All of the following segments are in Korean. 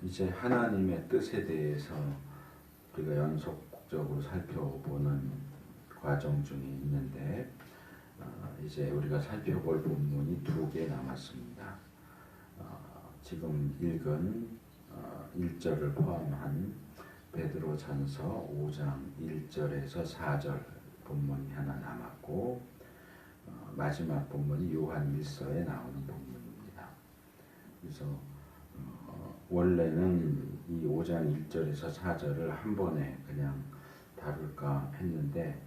이제 하나님의 뜻에 대해서 우리가 연속적으로 살펴보는 과정 중에 있는데 이제 우리가 살펴볼 본문이 2개 남았습니다. 지금 읽은 1절을 포함한 베드로전서 5장 1절에서 4절 본문이 하나 남았고 마지막 본문이 요한 1서에 나오는 본문입니다. 그래서 원래는 이 5장 1절에서 4절을 한 번에 그냥 다룰까 했는데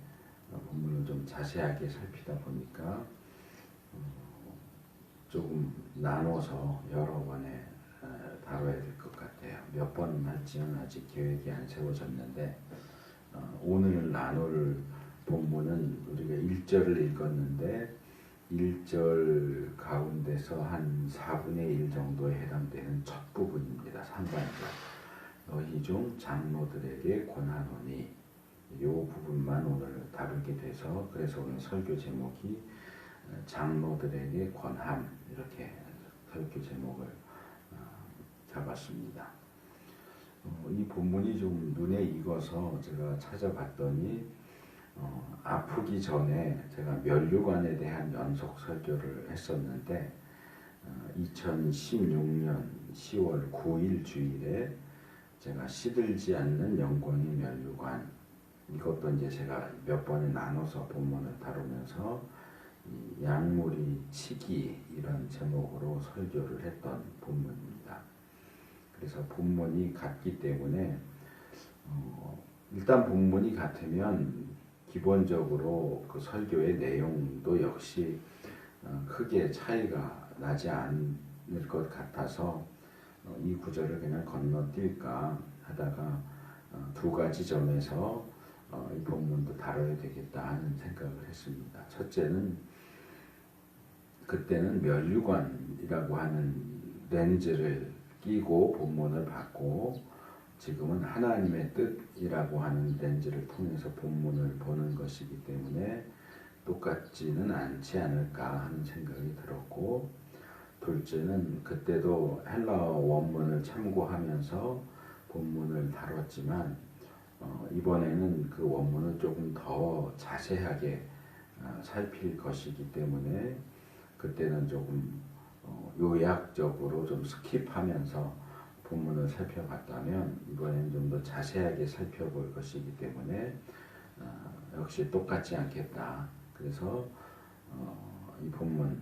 본문을 좀 자세하게 살피다 보니까 조금 나눠서 여러 번에 다뤄야 될 것 같아요. 몇 번 할지는 아직 계획이 안 세워졌는데 오늘 나눌 본문은 우리가 1절을 읽었는데 1절 가운데서 한 4분의 1 정도에 해당되는 첫 부분입니다. 3반절 너희 중 장로들에게 권하노니 이 부분만 오늘 다루게 돼서 그래서 오늘 설교 제목이 장로들에게 권함 이렇게 설교 제목을 잡았습니다. 이 본문이 좀 눈에 익어서 제가 찾아봤더니 아프기 전에 제가 면류관에 대한 연속 설교를 했었는데 2016년 10월 9일 주일에 제가 시들지 않는 영광의 면류관 이것도 이제 제가 몇 번에 나눠서 본문을 다루면서 이 약물이 치기 이런 제목으로 설교를 했던 본문입니다. 그래서 본문이 같기 때문에 일단 본문이 같으면 기본적으로 그 설교의 내용도 역시 크게 차이가 나지 않을 것 같아서 이 구절을 그냥 건너뛸까 하다가 두 가지 점에서 이 본문도 다뤄야 되겠다 하는 생각을 했습니다. 첫째는 그때는 면류관이라고 하는 렌즈를 끼고 본문을 봤고 지금은 하나님의 뜻이라고 하는 렌즈를 통해서 본문을 보는 것이기 때문에 똑같지는 않지 않을까 하는 생각이 들었고 둘째는 그때도 헬라어 원문을 참고하면서 본문을 다뤘지만 이번에는 그 원문을 조금 더 자세하게 살필 것이기 때문에 그때는 조금 요약적으로 좀 스킵하면서 본문을 살펴봤다면 이번에는 좀 더 자세하게 살펴볼 것이기 때문에 역시 똑같지 않겠다. 그래서 이 본문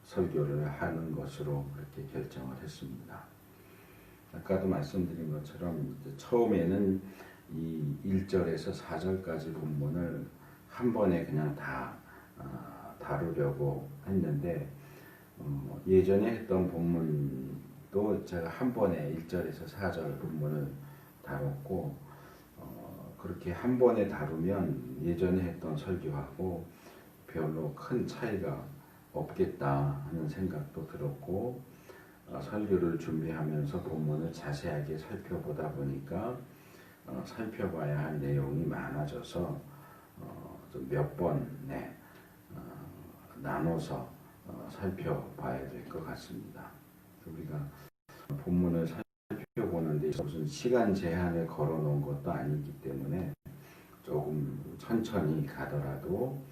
설교를 하는 것으로 그렇게 결정을 했습니다. 아까도 말씀드린 것처럼 처음에는 이 1절에서 4절까지 본문을 한 번에 그냥 다 다루려고 했는데 예전에 했던 본문도 제가 한 번에 1절에서 4절 본문을 다뤘고 그렇게 한 번에 다루면 예전에 했던 설교하고 별로 큰 차이가 없겠다 하는 생각도 들었고 설교를 준비하면서 본문을 자세하게 살펴보다 보니까 살펴봐야 할 내용이 많아져서 좀 몇 번에 나눠서 살펴봐야 될 것 같습니다. 우리가 본문을 살펴보는데 무슨 시간 제한을 걸어놓은 것도 아니기 때문에 조금 천천히 가더라도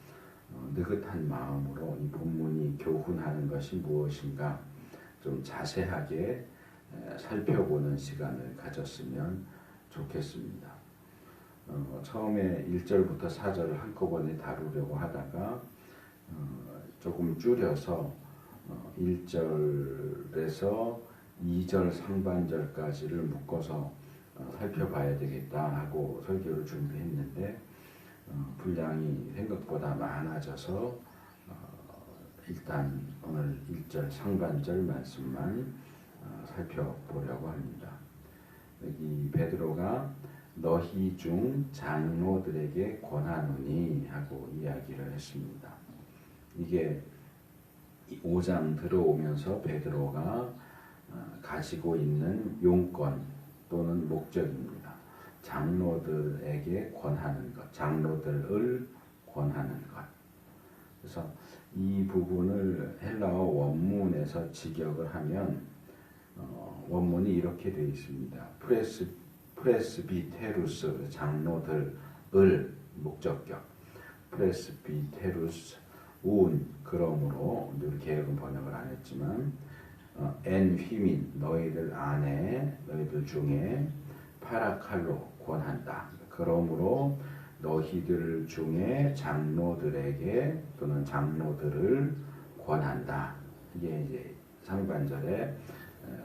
느긋한 마음으로 이 본문이 교훈하는 것이 무엇인가 좀 자세하게 살펴보는 시간을 가졌으면 좋겠습니다. 처음에 1절부터 4절을 한꺼번에 다루려고 하다가 조금 줄여서 1절에서 2절 상반절까지를 묶어서 살펴봐야 되겠다 하고 설교를 준비했는데 분량이 생각보다 많아져서 일단 오늘 1절 상반절 말씀만 살펴보려고 합니다. 여기 베드로가 너희 중 장로들에게 권하노니 하고 이야기를 했습니다. 이게 5장 들어오면서 베드로가 가지고 있는 용건 또는 목적입니다. 장로들에게 권하는 것, 장로들을 권하는 것. 그래서 이 부분을 헬라어 원문에서 직역을 하면 원문이 이렇게 되어 있습니다. 프레스비테루스 장로들을 목적격 프레스비테루스 운 그러므로 우리 개혁은 번역을 안 했지만 엔 휘민 너희들 안에 너희들 중에 파라칼로 권한다. 그러므로 너희들 중에 장로들에게 또는 장로들을 권한다. 이게 이제 상반절의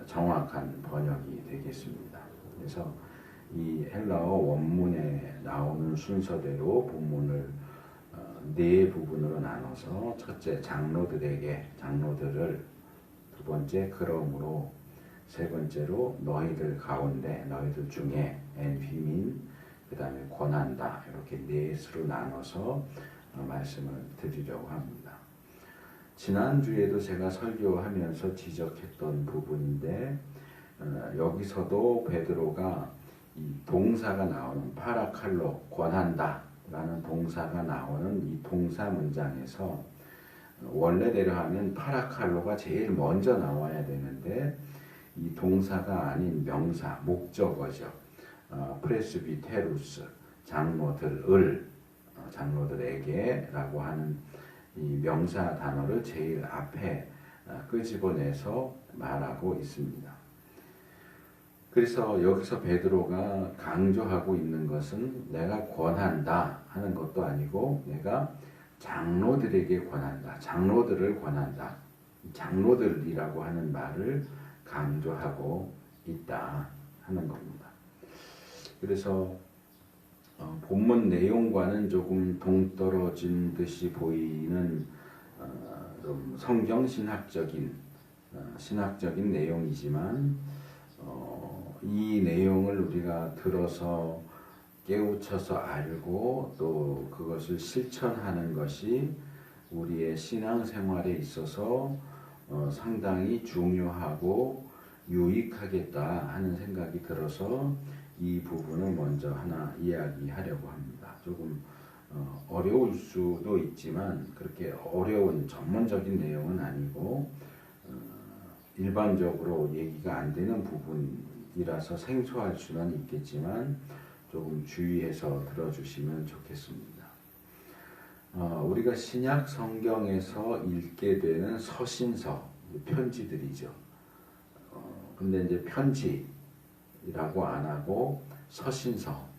정확한 번역이 되겠습니다. 그래서 이 헬라어 원문에 나오는 순서대로 본문을 네 부분으로 나눠서 첫째 장로들을 두 번째 그러므로 세 번째로 너희들 가운데 너희들 중에 엔휘민 그 다음에 권한다 이렇게 넷으로 나눠서 말씀을 드리려고 합니다. 지난주에도 제가 설교하면서 지적했던 부분인데 여기서도 베드로가 이 동사가 나오는 파라칼로 권한다 라는 동사가 나오는 이 동사 문장에서 원래대로 하면 파라칼로가 제일 먼저 나와야 되는데 이 동사가 아닌 명사 목적어죠. 프레스비테루스 장로들에게 라고 하는 이 명사 단어를 제일 앞에 끄집어내서 말하고 있습니다. 그래서 여기서 베드로가 강조하고 있는 것은 내가 권한다 하는 것도 아니고 내가 장로들에게 권한다. 장로들을 권한다. 장로들이라고 하는 말을 강조하고 있다 하는 겁니다. 그래서 본문 내용과는 조금 동떨어진 듯이 보이는 좀 성경 신학적인 내용이지만 이 내용을 우리가 들어서 깨우쳐서 알고 또 그것을 실천하는 것이 우리의 신앙생활에 있어서 상당히 중요하고 유익하겠다 하는 생각이 들어서 이 부분을 먼저 하나 이야기하려고 합니다. 조금 어려울 수도 있지만 그렇게 어려운 전문적인 내용은 아니고 일반적으로 얘기가 안 되는 부분이라서 생소할 수는 있겠지만 조금 주의해서 들어주시면 좋겠습니다. 우리가 신약 성경에서 읽게 되는 서신서, 편지들이죠. 근데 이제 편지라고 안 하고 서신서,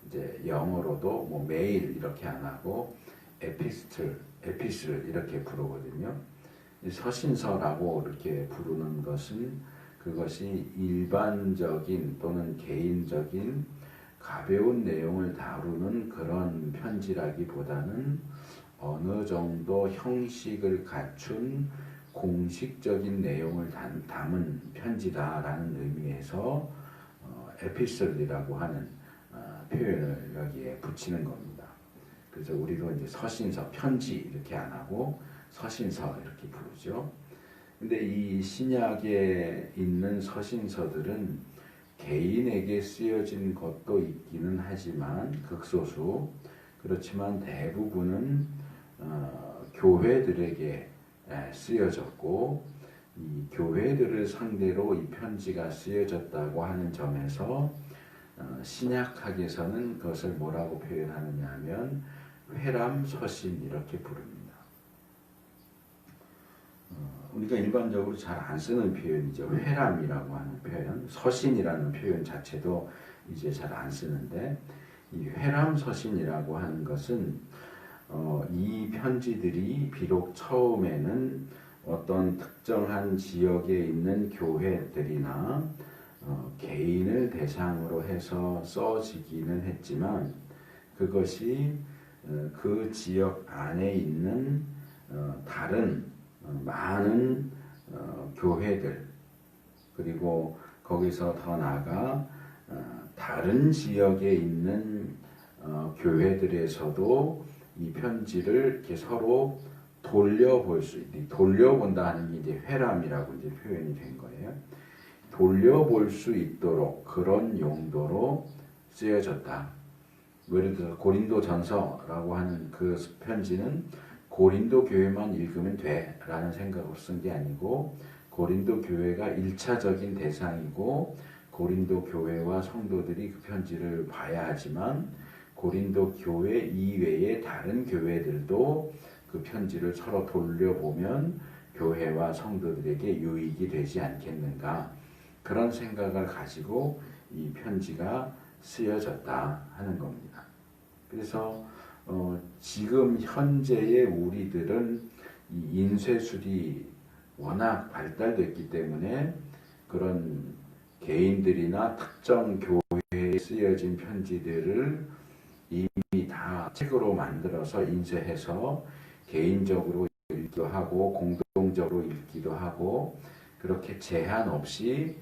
이제 영어로도 뭐 메일 이렇게 안 하고 에피슬 이렇게 부르거든요. 서신서라고 이렇게 부르는 것은 그것이 일반적인 또는 개인적인 가벼운 내용을 다루는 그런 편지라기보다는 어느 정도 형식을 갖춘 공식적인 내용을 담은 편지다라는 의미에서 에피솔이라고 하는 표현을 여기에 붙이는 겁니다. 그래서 우리도 이제 서신서, 편지 이렇게 안 하고 서신서 이렇게 부르죠. 근데 이 신약에 있는 서신서들은 개인에게 쓰여진 것도 있기는 하지만 극소수 그렇지만 대부분은 교회들에게 쓰여졌고 이 교회들을 상대로 이 편지가 쓰여졌다고 하는 점에서 신약학에서는 그것을 뭐라고 표현하느냐 하면 회람서신 이렇게 부릅니다. 우리가 일반적으로 잘 안 쓰는 표현이죠. 회람이라고 하는 표현, 서신이라는 표현 자체도 이제 잘 안 쓰는데 이 회람서신이라고 하는 것은 이 편지들이 비록 처음에는 어떤 특정한 지역에 있는 교회들이나 개인을 대상으로 해서 써지기는 했지만 그것이 그 지역 안에 있는 다른 많은 교회들 그리고 거기서 더 나아가 다른 지역에 있는 교회들에서도 이 편지를 이렇게 서로 돌려볼 수 있는 돌려본다 하는 게 이제 회람이라고 이제 표현이 된 거예요. 돌려볼 수 있도록 그런 용도로 쓰여졌다. 예를 들어서 고린도전서라고 하는 그 편지는 고린도 교회만 읽으면 돼 라는 생각으로 쓴 게 아니고 고린도 교회가 1차적인 대상이고 고린도 교회와 성도들이 그 편지를 봐야 하지만 고린도 교회 이외의 다른 교회들도 그 편지를 서로 돌려보면 교회와 성도들에게 유익이 되지 않겠는가, 그런 생각을 가지고 이 편지가 쓰여졌다 하는 겁니다. 그래서 지금 현재의 우리들은 이 인쇄술이 워낙 발달됐기 때문에 그런 개인들이나 특정 교회에 쓰여진 편지들을 이미 다 책으로 만들어서 인쇄해서 개인적으로 읽기도 하고 공동적으로 읽기도 하고 그렇게 제한 없이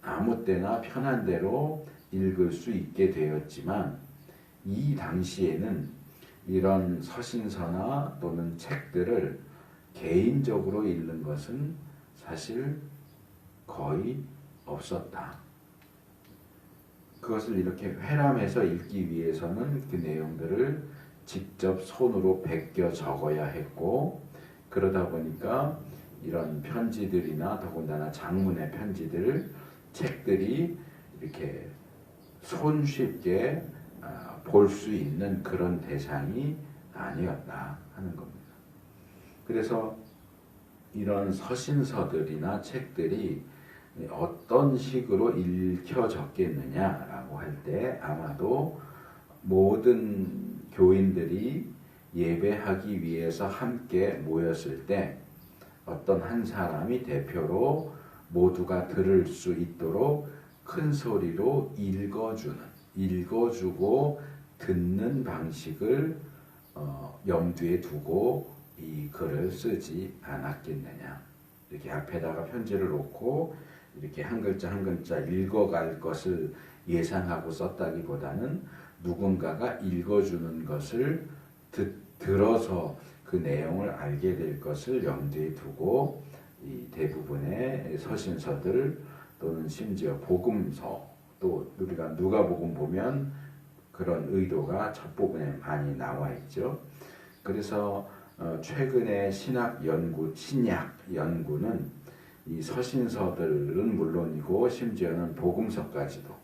아무 때나 편한 대로 읽을 수 있게 되었지만, 이 당시에는 이런 서신서나 또는 책들을 개인적으로 읽는 것은 사실 거의 없었다. 그것을 이렇게 회람해서 읽기 위해서는 그 내용들을 직접 손으로 베껴 적어야 했고, 그러다 보니까 이런 편지들이나 더군다나 장문의 편지들, 책들이 이렇게 손쉽게 볼 수 있는 그런 대상이 아니었다 하는 겁니다. 그래서 이런 서신서들이나 책들이 어떤 식으로 읽혀졌겠느냐라고 할 때 아마도 모든 교인들이 예배하기 위해서 함께 모였을 때 어떤 한 사람이 대표로 모두가 들을 수 있도록 큰 소리로 읽어주고 듣는 방식을 염두에 두고 이 글을 쓰지 않았겠느냐. 이렇게 앞에다가 편지를 놓고 이렇게 한 글자 한 글자 읽어갈 것을 예상하고 썼다기보다는 누군가가 읽어주는 것을 들어서 그 내용을 알게 될 것을 염두에 두고 이 대부분의 서신서들 또는 심지어 복음서, 또 우리가 누가복음 보면 그런 의도가 첫 부분에 많이 나와 있죠. 그래서 최근에 신약 연구는 이 서신서들은 물론이고 심지어는 복음서까지도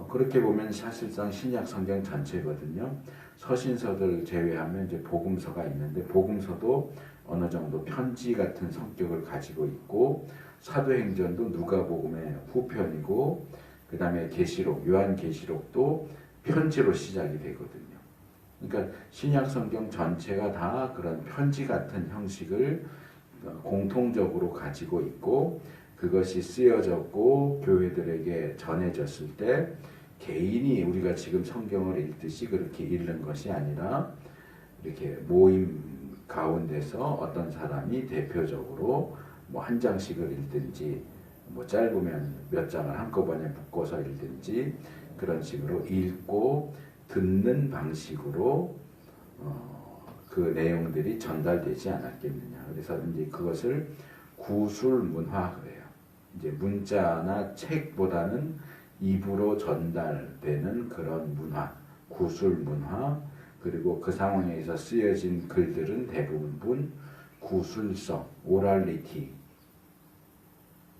그렇게 보면 사실상 신약 성경 전체거든요. 서신서들 제외하면 이제 복음서가 있는데 복음서도 어느 정도 편지 같은 성격을 가지고 있고, 사도행전도 누가복음의 후편이고, 그 다음에 계시록, 요한계시록도 편지로 시작이 되거든요. 그러니까 신약 성경 전체가 다 그런 편지 같은 형식을 공통적으로 가지고 있고, 그것이 쓰여졌고 교회들에게 전해졌을 때 개인이 우리가 지금 성경을 읽듯이 그렇게 읽는 것이 아니라 이렇게 모임 가운데서 어떤 사람이 대표적으로 뭐 한 장씩을 읽든지 뭐 짧으면 몇 장을 한꺼번에 묶어서 읽든지 그런 식으로 읽고 듣는 방식으로 그 내용들이 전달되지 않았겠느냐. 그래서 이제 그것을 구술문화 그래요. 이제 문자나 책보다는 입으로 전달되는 그런 문화, 구술문화, 그리고 그 상황에서 쓰여진 글들은 대부분 구술성, 오랄리티,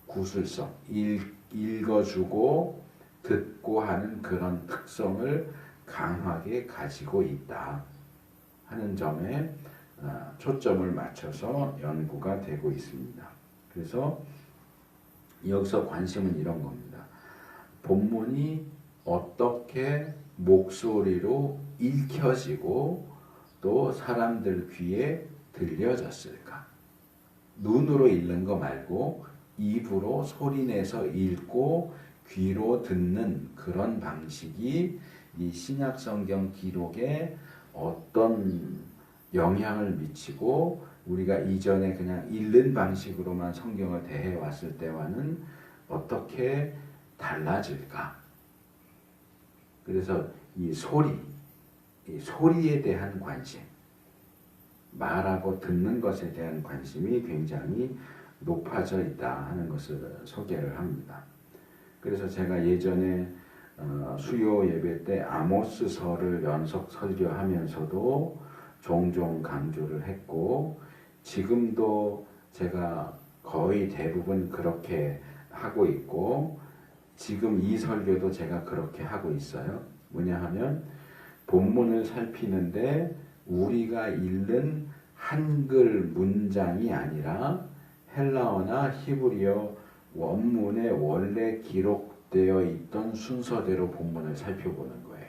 구술성, 읽어주고 듣고 하는 그런 특성을 강하게 가지고 있다 하는 점에 초점을 맞춰서 연구가 되고 있습니다. 그래서 여기서 관심은 이런 겁니다. 본문이 어떻게 목소리로 읽혀지고 또 사람들 귀에 들려졌을까? 눈으로 읽는 거 말고 입으로 소리내서 읽고 귀로 듣는 그런 방식이 이 신약성경 기록에 어떤 영향을 미치고 우리가 이전에 그냥 읽는 방식으로만 성경을 대해 왔을 때와는 어떻게 달라질까? 그래서 이 소리에 대한 관심, 말하고 듣는 것에 대한 관심이 굉장히 높아져 있다 하는 것을 소개를 합니다. 그래서 제가 예전에 수요 예배 때 아모스서를 연속 설교하면서도 종종 강조를 했고, 지금도 제가 거의 대부분 그렇게 하고 있고 지금 이 설교도 제가 그렇게 하고 있어요. 뭐냐 하면 본문을 살피는데 우리가 읽는 한글 문장이 아니라 헬라어나 히브리어 원문에 원래 기록되어 있던 순서대로 본문을 살펴보는 거예요.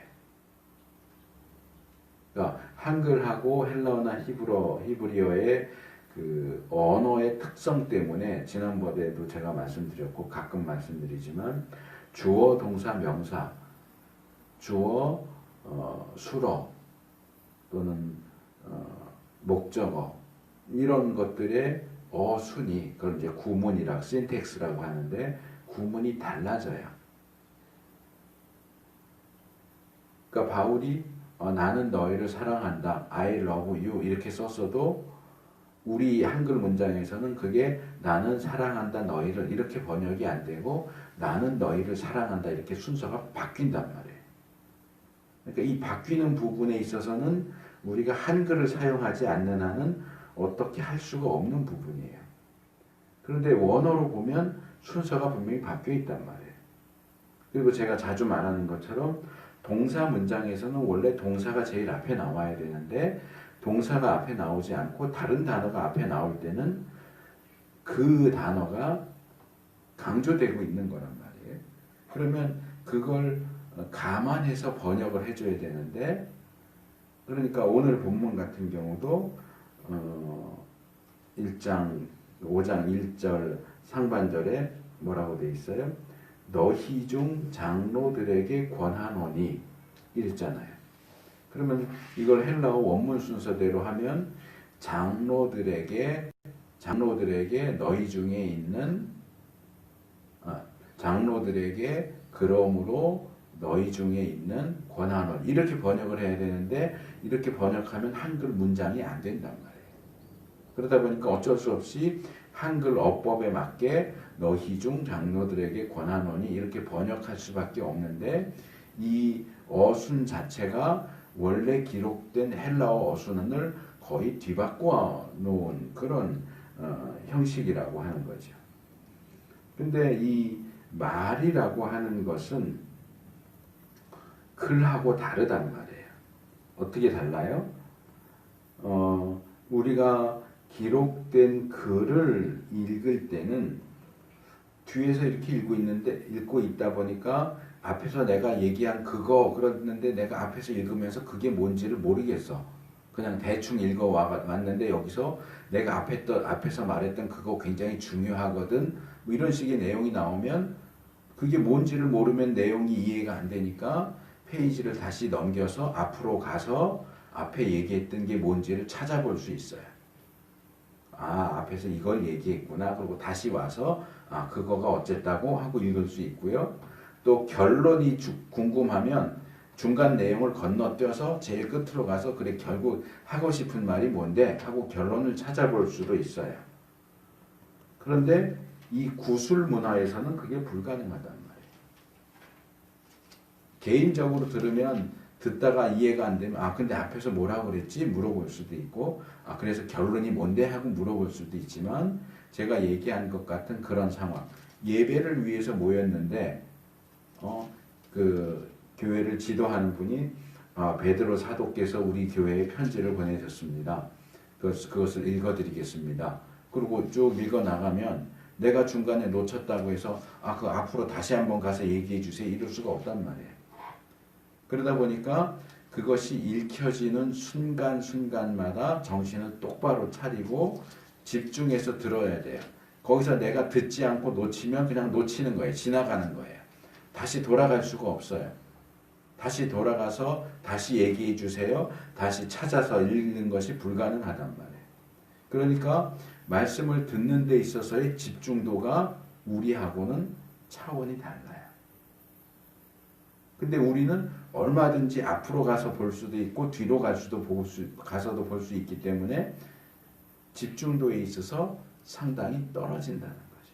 그러니까 한글하고 헬라어나 히브리어의 그 언어의 특성 때문에 지난번에도 제가 말씀드렸고 가끔 말씀드리지만 주어, 동사, 명사, 주어, 수어 또는 목적어 이런 것들의 어순이 그걸 이제 구문이라고 신텍스라고 하는데 구문이 달라져요. 그러니까 바울이 나는 너희를 사랑한다, I love you 이렇게 썼어도 우리 한글 문장에서는 그게 나는 사랑한다 너희를 이렇게 번역이 안 되고 나는 너희를 사랑한다 이렇게 순서가 바뀐단 말이에요. 그러니까 이 바뀌는 부분에 있어서는 우리가 한글을 사용하지 않는 한은 어떻게 할 수가 없는 부분이에요. 그런데 원어로 보면 순서가 분명히 바뀌어 있단 말이에요. 그리고 제가 자주 말하는 것처럼 동사 문장에서는 원래 동사가 제일 앞에 나와야 되는데 동사가 앞에 나오지 않고 다른 단어가 앞에 나올 때는 그 단어가 강조되고 있는 거란 말이에요. 그러면 그걸 감안해서 번역을 해줘야 되는데 그러니까 오늘 본문 같은 경우도 5장 1절 상반절에 뭐라고 돼 있어요? 너희 중 장로들에게 권하노니 이랬잖아요. 그러면 이걸 헬라어 원문 순서대로 하면 장로들에게 너희 중에 있는 장로들에게 그러므로 너희 중에 있는 권하노니 이렇게 번역을 해야 되는데 이렇게 번역하면 한글 문장이 안 된단 말이에요. 그러다 보니까 어쩔 수 없이 한글 어법에 맞게 너희 중 장로들에게 권하노니 이렇게 번역할 수밖에 없는데 이 어순 자체가 원래 기록된 헬라어 어순을 거의 뒤바꿔 놓은 그런 형식이라고 하는 거죠. 근데 이 말이라고 하는 것은 글하고 다르단 말이에요. 어떻게 달라요? 우리가 기록된 글을 읽을 때는 뒤에서 이렇게 읽고 있다 보니까 앞에서 내가 얘기한 그거 그랬는데 내가 앞에서 읽으면서 그게 뭔지를 모르겠어. 그냥 대충 읽어 왔는데 여기서 내가 앞에서 말했던 그거 굉장히 중요하거든. 뭐 이런 식의 내용이 나오면 그게 뭔지를 모르면 내용이 이해가 안 되니까 페이지를 다시 넘겨서 앞으로 가서 앞에 얘기했던 게 뭔지를 찾아볼 수 있어요. 앞에서 이걸 얘기했구나. 그리고 다시 와서 그거가 어쨌다고 하고 읽을 수 있고요. 또 결론이 궁금하면 중간 내용을 건너뛰어서 제일 끝으로 가서 그래 결국 하고 싶은 말이 뭔데 하고 결론을 찾아볼 수도 있어요. 그런데 이 구술 문화에서는 그게 불가능하단 말이에요. 개인적으로 들으면 듣다가 이해가 안 되면 근데 앞에서 뭐라고 그랬지 물어볼 수도 있고 그래서 결론이 뭔데 하고 물어볼 수도 있지만 제가 얘기한 것 같은 그런 상황 예배를 위해서 모였는데 그 교회를 지도하는 분이 베드로 사도께서 우리 교회에 편지를 보내셨습니다. 그것을 읽어드리겠습니다. 그리고 쭉 읽어 나가면 내가 중간에 놓쳤다고 해서 그 앞으로 다시 한번 가서 얘기해 주세요 이럴 수가 없단 말이에요. 그러다 보니까 그것이 읽혀지는 순간순간마다 정신을 똑바로 차리고 집중해서 들어야 돼요. 거기서 내가 듣지 않고 놓치면 그냥 놓치는 거예요. 지나가는 거예요. 다시 돌아갈 수가 없어요. 다시 돌아가서 다시 얘기해 주세요. 다시 찾아서 읽는 것이 불가능하단 말이에요. 그러니까 말씀을 듣는 데 있어서의 집중도가 우리하고는 차원이 달라요. 근데 우리는 얼마든지 앞으로 가서 볼 수도 있고 뒤로 가서도 볼 수 있기 때문에 집중도에 있어서 상당히 떨어진다는 거죠.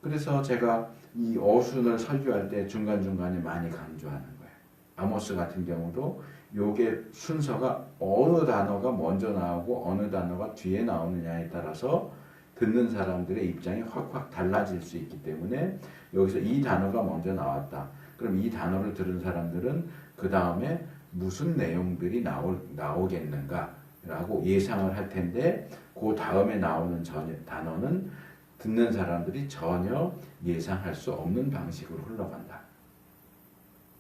그래서 제가 이 어순을 설교할 때 중간중간에 많이 강조하는 거예요. 아모스 같은 경우도 요게 순서가 어느 단어가 먼저 나오고 어느 단어가 뒤에 나오느냐에 따라서 듣는 사람들의 입장이 확확 달라질 수 있기 때문에 여기서 이 단어가 먼저 나왔다. 그럼 이 단어를 들은 사람들은 그 다음에 무슨 내용들이 나오겠는가라고 예상을 할 텐데 그 다음에 나오는 단어는 듣는 사람들이 전혀 예상할 수 없는 방식으로 흘러간다.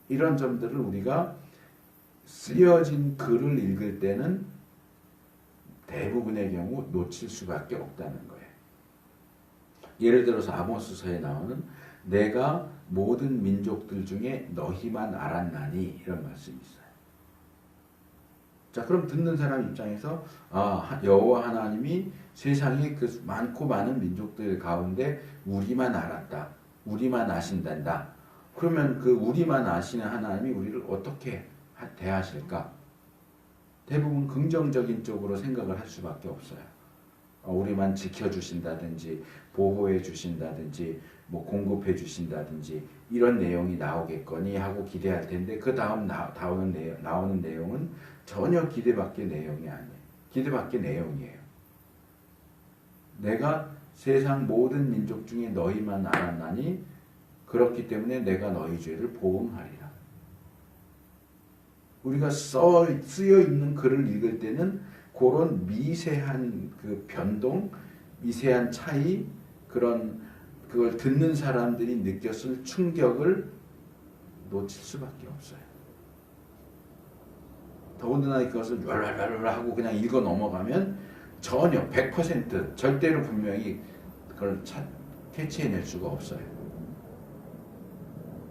이런 점들을 우리가 쓰여진 글을 읽을 때는 대부분의 경우 놓칠 수밖에 없다는 거예요. 예를 들어서 아모스서에 나오는 내가 모든 민족들 중에 너희만 알았나니 이런 말씀이 있어요. 자, 그럼 듣는 사람 입장에서 여호와 하나님이 세상에 그 많고 많은 민족들 가운데 우리만 알았다. 우리만 아신단다. 그러면 그 우리만 아시는 하나님이 우리를 어떻게 대하실까? 대부분 긍정적인 쪽으로 생각을 할 수밖에 없어요. 우리만 지켜주신다든지 보호해 주신다든지 뭐 공급해 주신다든지 이런 내용이 나오겠거니 하고 기대할 텐데 그 다음 나오는 내용은 전혀 기대밖의 내용이 아니에요. 기대밖의 내용이에요. 내가 세상 모든 민족 중에 너희만 알았나니 그렇기 때문에 내가 너희 죄를 보응하리라. 우리가 쓰여 있는 글을 읽을 때는 그런 미세한 그 변동, 미세한 차이, 그걸 듣는 사람들이 느꼈을 충격을 놓칠 수밖에 없어요. 더군다나 이것을 왈왈왈 하고 그냥 읽어 넘어가면 전혀 100% 절대로 분명히 그걸 캐치해낼 수가 없어요.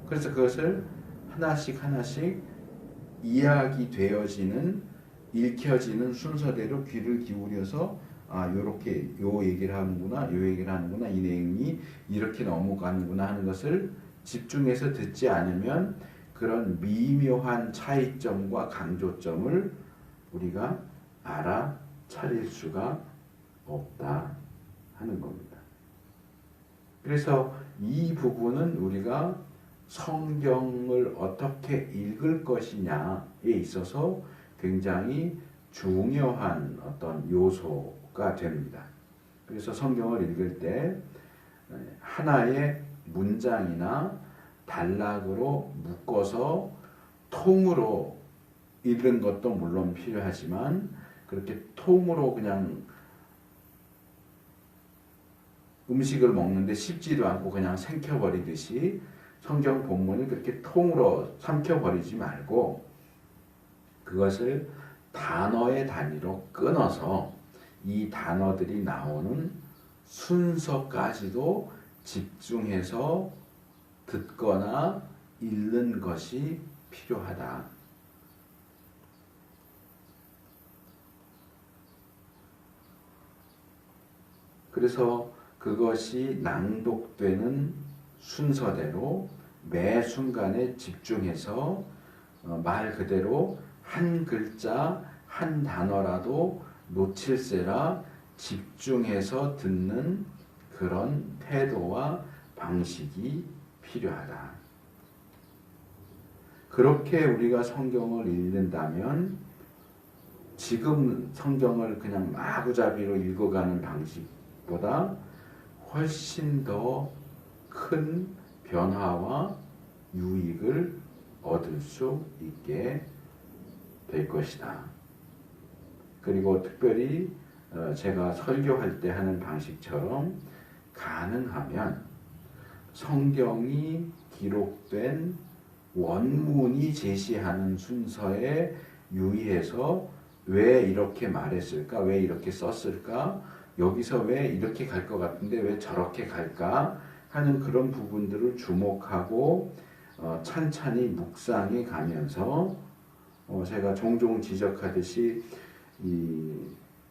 그래서 그것을 하나씩 하나씩 이야기되어지는 읽혀지는 순서대로 귀를 기울여서 요렇게 요 얘기를 하는구나 요 얘기를 하는구나 이 내용이 이렇게 넘어가는구나 하는 것을 집중해서 듣지 않으면 그런 미묘한 차이점과 강조점을 우리가 알아차릴 수가 없다 하는 겁니다. 그래서 이 부분은 우리가 성경을 어떻게 읽을 것이냐에 있어서 굉장히 중요한 어떤 요소가 됩니다. 그래서 성경을 읽을 때 하나의 문장이나 단락으로 묶어서 통으로 읽는 것도 물론 필요하지만 그렇게 통으로 그냥 음식을 먹는데 씹지도 않고 그냥 삼켜버리듯이 성경 본문을 그렇게 통으로 삼켜버리지 말고 그것을 단어의 단위로 끊어서 이 단어들이 나오는 순서까지도 집중해서 듣거나 읽는 것이 필요하다. 그래서 그것이 낭독되는 순서대로 매 순간에 집중해서 말 그대로 한 글자 한 단어라도 놓칠세라 집중해서 듣는 그런 태도와 방식이 필요하다. 그렇게 우리가 성경을 읽는다면 지금 성경을 그냥 마구잡이로 읽어가는 방식보다 훨씬 더 큰 변화와 유익을 얻을 수 있게 될 것이다. 그리고 특별히 제가 설교할 때 하는 방식처럼 가능하면 성경이 기록된 원문이 제시하는 순서에 유의해서 왜 이렇게 말했을까? 왜 이렇게 썼을까? 여기서 왜 이렇게 갈 것 같은데 왜 저렇게 갈까? 하는 그런 부분들을 주목하고 찬찬히 묵상해 가면서 제가 종종 지적하듯이 이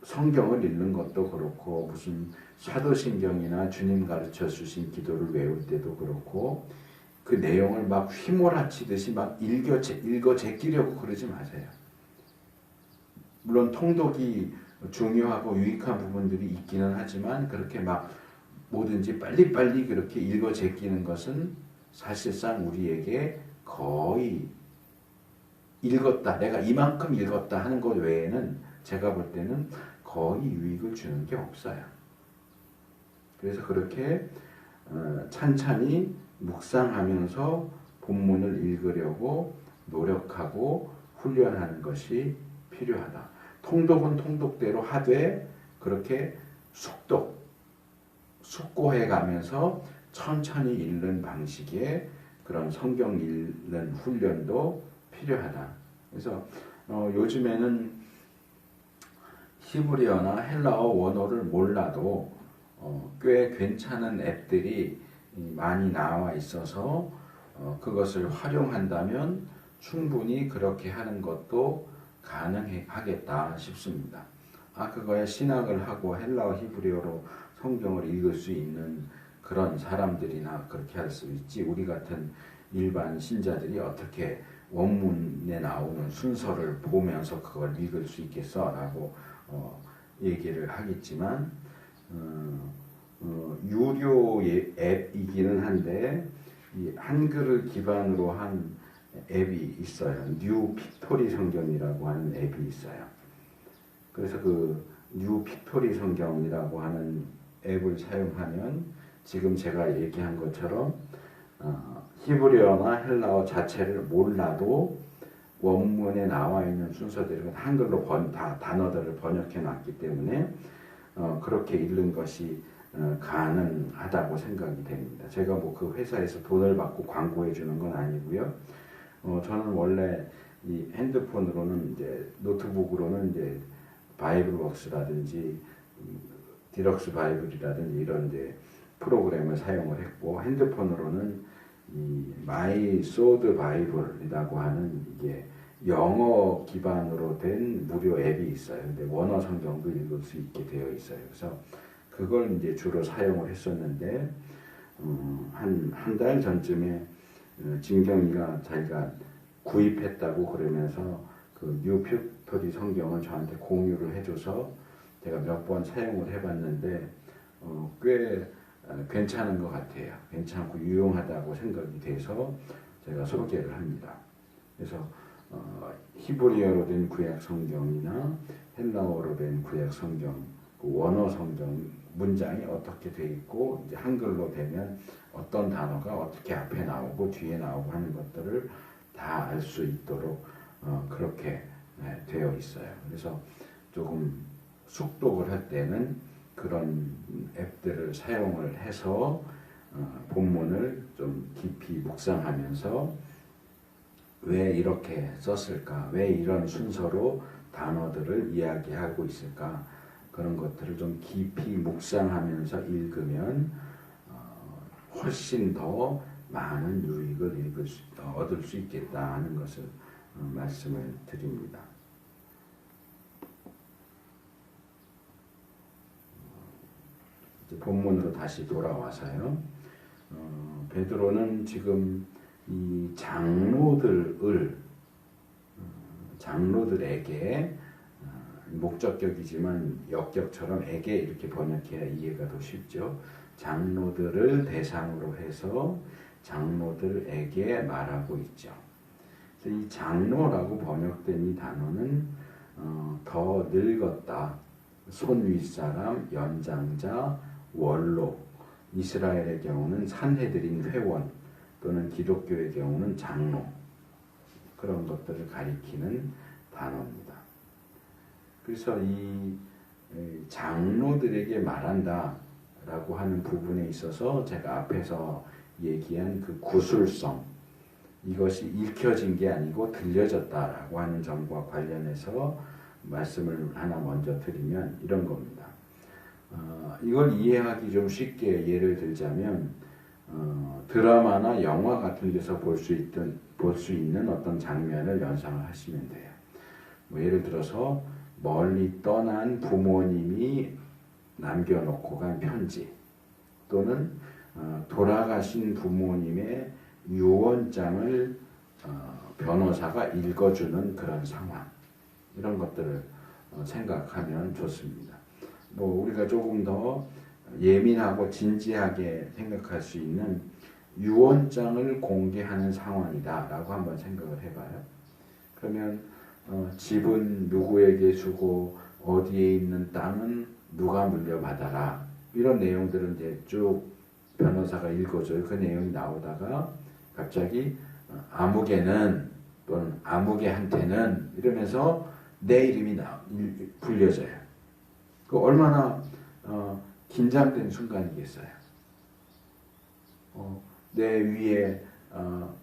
성경을 읽는 것도 그렇고 무슨 사도신경이나 주님 가르쳐 주신 기도를 외울 때도 그렇고 그 내용을 막 휘몰아치듯이 막 읽어 제끼려고 그러지 마세요. 물론 통독이 중요하고 유익한 부분들이 있기는 하지만 그렇게 막 뭐든지 빨리빨리 그렇게 읽어 제끼는 것은 사실상 우리에게 거의 읽었다, 내가 이만큼 읽었다 하는 것 외에는 제가 볼 때는 거의 유익을 주는 게 없어요. 그래서 그렇게 찬찬히 묵상하면서 본문을 읽으려고 노력하고 훈련하는 것이 필요하다. 통독은 통독대로 하되 그렇게 숙고해 가면서 천천히 읽는 방식의 그런 성경 읽는 훈련도 필요하다. 그래서 요즘에는 히브리어나 헬라어 원어를 몰라도 꽤 괜찮은 앱들이 많이 나와 있어서 그것을 활용한다면 충분히 그렇게 하는 것도 가능하겠다 싶습니다. 그거에 신학을 하고 헬라어 히브리어로 성경을 읽을 수 있는 그런 사람들이나 그렇게 할 수 있지, 우리 같은 일반 신자들이 어떻게 원문에 나오는 순서를 보면서 그걸 읽을 수 있겠어? 라고 얘기를 하겠지만 유료 앱이기는 한데 이 한글을 기반으로 한 앱이 있어요. 뉴 픽토리 성경이라고 하는 앱이 있어요. 그래서 그 뉴 픽토리 성경이라고 하는 앱을 사용하면 지금 제가 얘기한 것처럼 히브리어나 헬라어 자체를 몰라도 원문에 나와 있는 순서대로 한글로 다 단어들을 번역해 놨기 때문에 그렇게 읽는 것이 가능하다고 생각이 됩니다. 제가 뭐 그 회사에서 돈을 받고 광고해 주는 건 아니고요. 저는 원래 이 핸드폰으로는 이제 노트북으로는 이제 바이블웍스라든지 디럭스 바이블이라든지 이런 이제 프로그램을 사용을 했고, 핸드폰으로는 이 마이 소드 바이블이라고 하는 이게 영어 기반으로 된 무료 앱이 있어요. 근데 원어 성경도 읽을 수 있게 되어 있어요. 그래서 그걸 이제 주로 사용을 했었는데 한 달 전쯤에 진경이가 자기가 구입했다고 그러면서 그 뉴 픽토리 성경을 저한테 공유를 해줘서 제가 몇 번 사용을 해봤는데 꽤 괜찮은 것 같아요. 괜찮고 유용하다고 생각이 돼서 제가 소개를 합니다. 그래서 히브리어로 된 구약 성경이나 헬라어로 된 구약 성경, 그 원어 성경 문장이 어떻게 돼 있고 이제 한글로 되면 어떤 단어가 어떻게 앞에 나오고 뒤에 나오고 하는 것들을 다 알 수 있도록 그렇게 되어 있어요. 그래서 조금 숙독을 할 때는 그런 앱들을 사용을 해서 본문을 좀 깊이 묵상하면서 왜 이렇게 썼을까? 왜 이런 순서로 단어들을 이야기하고 있을까? 그런 것들을 좀 깊이 묵상하면서 읽으면 훨씬 더 많은 유익을 얻을 수 있겠다 하는 것을 말씀을 드립니다. 본문으로 다시 돌아와서요. 베드로는 지금 이 장로들에게 목적격이지만 역격처럼 에게 이렇게 번역해야 이해가 더 쉽죠. 장로들을 대상으로 해서 장로들에게 말하고 있죠. 그래서 이 장로라고 번역된 이 단어는 더 늙었다, 손 윗사람, 연장자, 원로, 이스라엘의 경우는 산헤드린 회원 또는 기독교의 경우는 장로, 그런 것들을 가리키는 단어입니다. 그래서 이 장로들에게 말한다 라고 하는 부분에 있어서 제가 앞에서 얘기한 그 구술성, 이것이 읽혀진 게 아니고 들려졌다라고 하는 점과 관련해서 말씀을 하나 먼저 드리면 이런 겁니다. 이걸 이해하기 좀 쉽게 예를 들자면 드라마나 영화 같은 데서 볼 수 있는 어떤 장면을 연상을 하시면 돼요. 뭐 예를 들어서 멀리 떠난 부모님이 남겨놓고 간 편지, 또는 돌아가신 부모님의 유언장을 변호사가 읽어주는 그런 상황, 이런 것들을 생각하면 좋습니다. 뭐 우리가 조금 더 예민하고 진지하게 생각할 수 있는 유언장을 공개하는 상황이다 라고 한번 생각을 해봐요. 그러면 집은 누구에게 주고 어디에 있는 땅은 누가 물려받아라. 이런 내용들은 이제 쭉 변호사가 읽어줘요. 그 내용이 나오다가 갑자기 아무개는 또는 아무개한테는 이러면서 내 이름이 불려져요. 그 얼마나 긴장된 순간이겠어요. 내 위에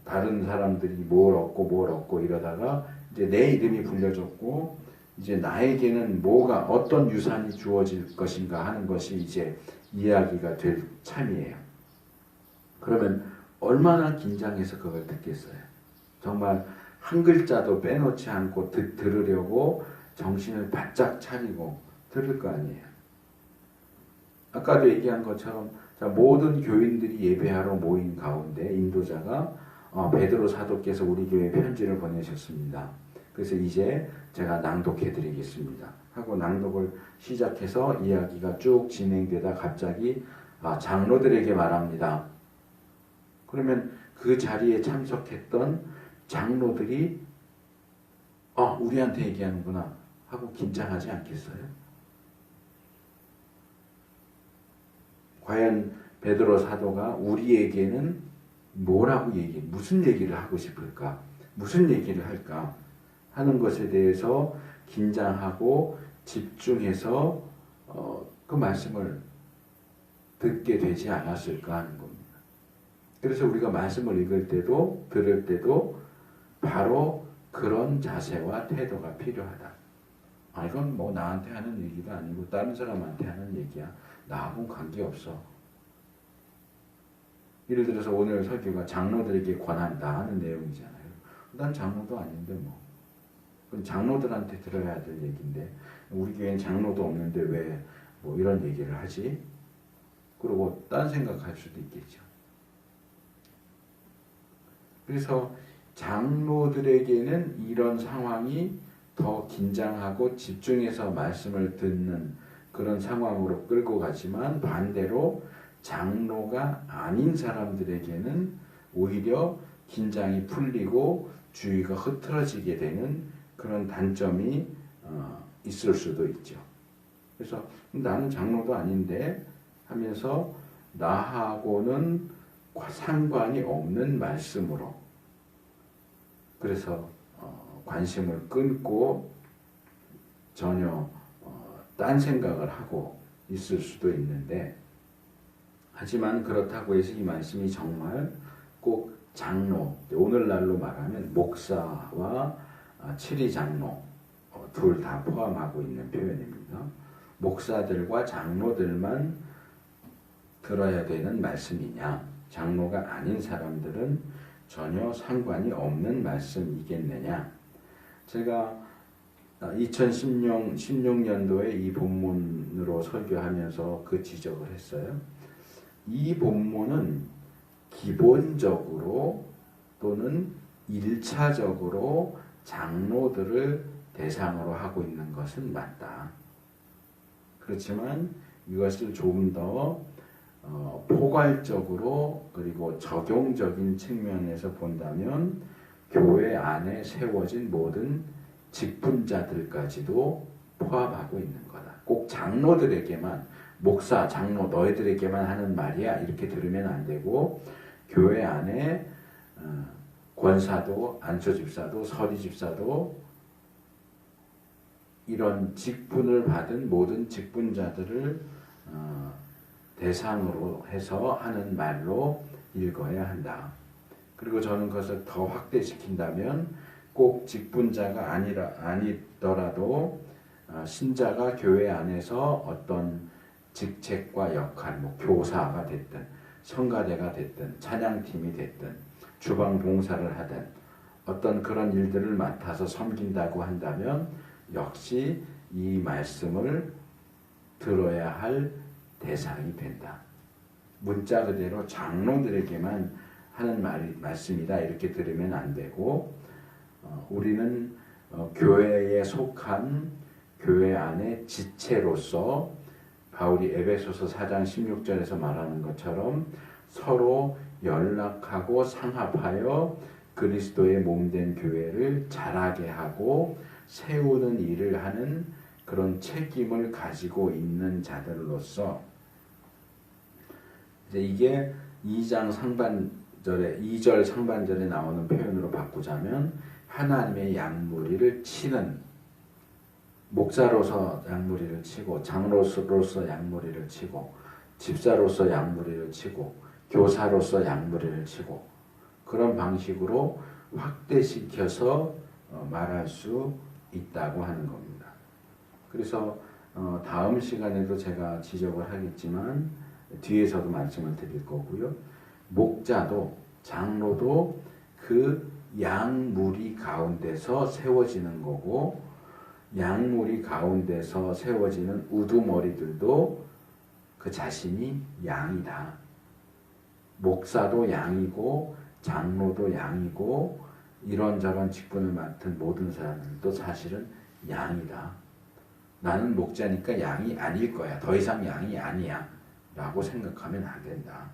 다른 사람들이 뭘 얻고 이러다가 이제 내 이름이 불려졌고 이제 나에게는 뭐가 어떤 유산이 주어질 것인가 하는 것이 이제 이야기가 될 참이에요. 그러면 얼마나 긴장해서 그걸 듣겠어요. 정말 한 글자도 빼놓지 않고 들으려고 정신을 바짝 차리고 들을 거 아니에요. 아까도 얘기한 것처럼 모든 교인들이 예배하러 모인 가운데 인도자가 베드로 사도께서 우리 교회에 편지를 보내셨습니다. 그래서 이제 제가 낭독해 드리겠습니다 하고 낭독을 시작해서 이야기가 쭉 진행되다 갑자기 장로들에게 말합니다. 그러면 그 자리에 참석했던 장로들이 우리한테 얘기하는구나 하고 긴장하지 않겠어요? 과연 베드로 사도가 우리에게는 뭐라고 무슨 얘기를 하고 싶을까? 무슨 얘기를 할까? 하는 것에 대해서 긴장하고 집중해서 그 말씀을 듣게 되지 않았을까 하는 겁니다. 그래서 우리가 말씀을 읽을 때도 들을 때도 바로 그런 자세와 태도가 필요하다. 이건 뭐 나한테 하는 얘기가 아니고 다른 사람한테 하는 얘기야. 나하고는 관계없어. 예를 들어서 오늘 설교가 장로들에게 권한다 하는 내용이잖아요. 난 장로도 아닌데 뭐. 그건 장로들한테 들어야 될 얘기인데 우리 교회는 장로도 없는데 왜 뭐 이런 얘기를 하지? 그리고 딴 생각할 수도 있겠죠. 그래서 장로들에게는 이런 상황이 더 긴장하고 집중해서 말씀을 듣는 그런 상황으로 끌고 가지만 반대로 장로가 아닌 사람들에게는 오히려 긴장이 풀리고 주의가 흐트러지게 되는 그런 단점이 있을 수도 있죠. 그래서 나는 장로도 아닌데 하면서 나하고는 상관이 없는 말씀으로 그래서 관심을 끊고 전혀 딴 생각을 하고 있을 수도 있는데 하지만 그렇다고 해서 이 말씀이 정말 꼭 장로, 오늘날로 말하면 목사와 칠위 장로 둘 다 포함하고 있는 표현입니다. 목사들과 장로들만 들어야 되는 말씀이냐, 장로가 아닌 사람들은 전혀 상관이 없는 말씀이겠느냐. 제가 2016년도에 이 본문으로 설교하면서 그 지적을 했어요. 이 본문은 기본적으로 또는 1차적으로 장로들을 대상으로 하고 있는 것은 맞다. 그렇지만 이것을 조금 더 포괄적으로 그리고 적용적인 측면에서 본다면 교회 안에 세워진 모든 직분자들까지도 포함하고 있는 거다. 꼭 장로들에게만 목사, 장로 너희들에게만 하는 말이야 이렇게 들으면 안 되고 교회 안에 권사도, 안초집사도, 서리집사도 이런 직분을 받은 모든 직분자들을 대상으로 해서 하는 말로 읽어야 한다. 그리고 저는 그것을 더 확대시킨다면 꼭 직분자가 아니더라도 신자가 교회 안에서 어떤 직책과 역할, 뭐 교사가 됐든 성가대가 됐든 찬양팀이 됐든 주방 봉사를 하든 어떤 그런 일들을 맡아서 섬긴다고 한다면 역시 이 말씀을 들어야 할 대상이 된다. 문자 그대로 장로들에게만 하는 말씀이다 이렇게 들으면 안 되고 우리는 교회에 속한 교회 안의 지체로서 바울이 에베소서 4장 16절에서 말하는 것처럼 서로 연락하고 상합하여 그리스도의 몸된 교회를 자라게 하고 세우는 일을 하는 그런 책임을 가지고 있는 자들로서 이제 이게 2장 상반절에 2절 상반절에 나오는 표현으로 바꾸자면 하나님의 양무리를 치는 목사로서 양무리를 치고 장로로서 양무리를 치고 집사로서 양무리를 치고 교사로서 양무리를 치고 그런 방식으로 확대시켜서 말할 수 있다고 하는 겁니다. 그래서 다음 시간에도 제가 지적을 하겠지만 뒤에서도 말씀을 드릴 거고요. 목자도 장로도 그 양무리 가운데서 세워지는 거고 양무리 가운데서 세워지는 우두머리들도 그 자신이 양이다. 목사도 양이고 장로도 양이고 이런저런 직분을 맡은 모든 사람들도 사실은 양이다. 나는 목자니까 양이 아닐 거야. 더 이상 양이 아니야. 라고 생각하면 안 된다.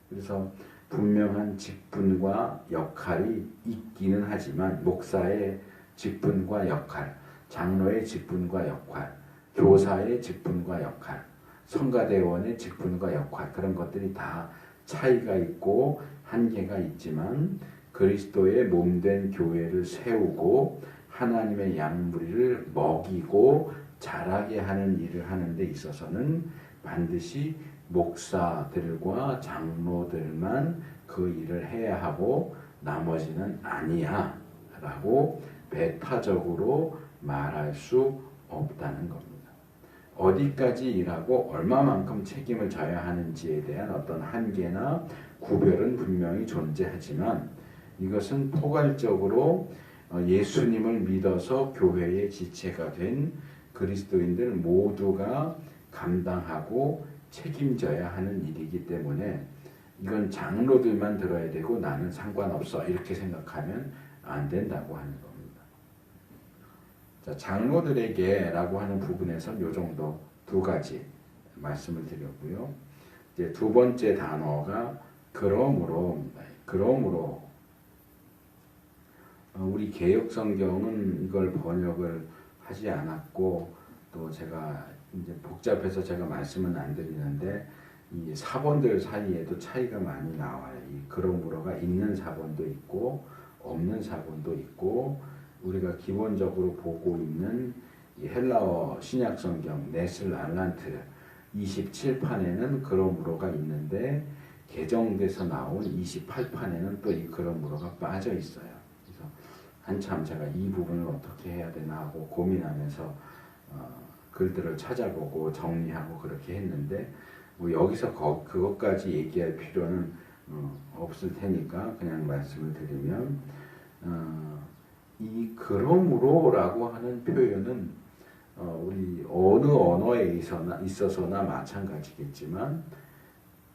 그래서 분명한 직분과 역할이 있기는 하지만 목사의 직분과 역할, 장로의 직분과 역할, 교사의 직분과 역할, 성가대원의 직분과 역할 그런 것들이 다 차이가 있고 한계가 있지만 그리스도의 몸된 교회를 세우고 하나님의 양무리를 먹이고 자라게 하는 일을 하는 데 있어서는 반드시 목사들과 장로들만 그 일을 해야 하고 나머지는 아니야 라고 배타적으로 말할 수 없다는 겁니다. 어디까지 일하고 얼마만큼 책임을 져야 하는지에 대한 어떤 한계나 구별은 분명히 존재하지만 이것은 포괄적으로 예수님을 믿어서 교회의 지체가 된 그리스도인들 모두가 감당하고 책임져야 하는 일이기 때문에 이건 장로들만 들어야 되고 나는 상관없어 이렇게 생각하면 안 된다고 하는 겁니다. 자, 장로들에게 라고 하는 부분에서 요 정도 두 가지 말씀을 드렸고요. 이제 두 번째 단어가 그러므로입니다. 그러므로 우리 개역성경은 이걸 번역을 하지 않았고 또 제가 이제 복잡해서 제가 말씀은 안 드리는데 이 사본들 사이에도 차이가 많이 나와요. 이 그러므로가 있는 사본도 있고 없는 사본도 있고 우리가 기본적으로 보고 있는 이 헬라어 신약성경 네슬 알란트 27판에는 그러므로가 있는데 개정돼서 나온 28판에는 또 이 그러므로가 빠져 있어요. 그래서 한참 제가 이 부분을 어떻게 해야 되나 하고 고민하면서 글들을 찾아보고 정리하고 그렇게 했는데 뭐 여기서 그것까지 얘기할 필요는 없을 테니까 그냥 말씀을 드리면 이 그러므로라고 하는 표현은 우리 어느 언어에 있어서나 마찬가지겠지만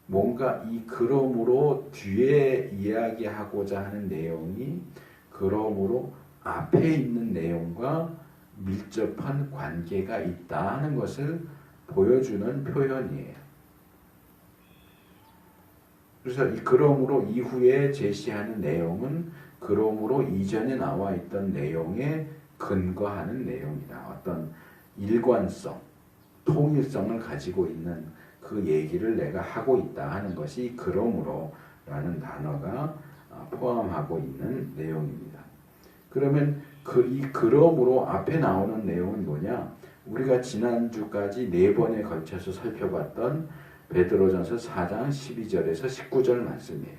뭔가 이 그러므로 뒤에 이야기하고자 하는 내용이 그러므로 앞에 있는 내용과 밀접한 관계가 있다 하는 것을 보여주는 표현이에요. 그래서 이 그러므로 이후에 제시하는 내용은 그러므로 이전에 나와 있던 내용에 근거하는 내용이다. 어떤 일관성, 통일성을 가지고 있는 그 얘기를 내가 하고 있다 하는 것이 그러므로라는 단어가 포함하고 있는 내용입니다. 그러면 이 그러므로 앞에 나오는 내용은 뭐냐? 우리가 지난주까지 4번에 걸쳐서 살펴봤던 베드로전서 4장 12절에서 19절 말씀이에요.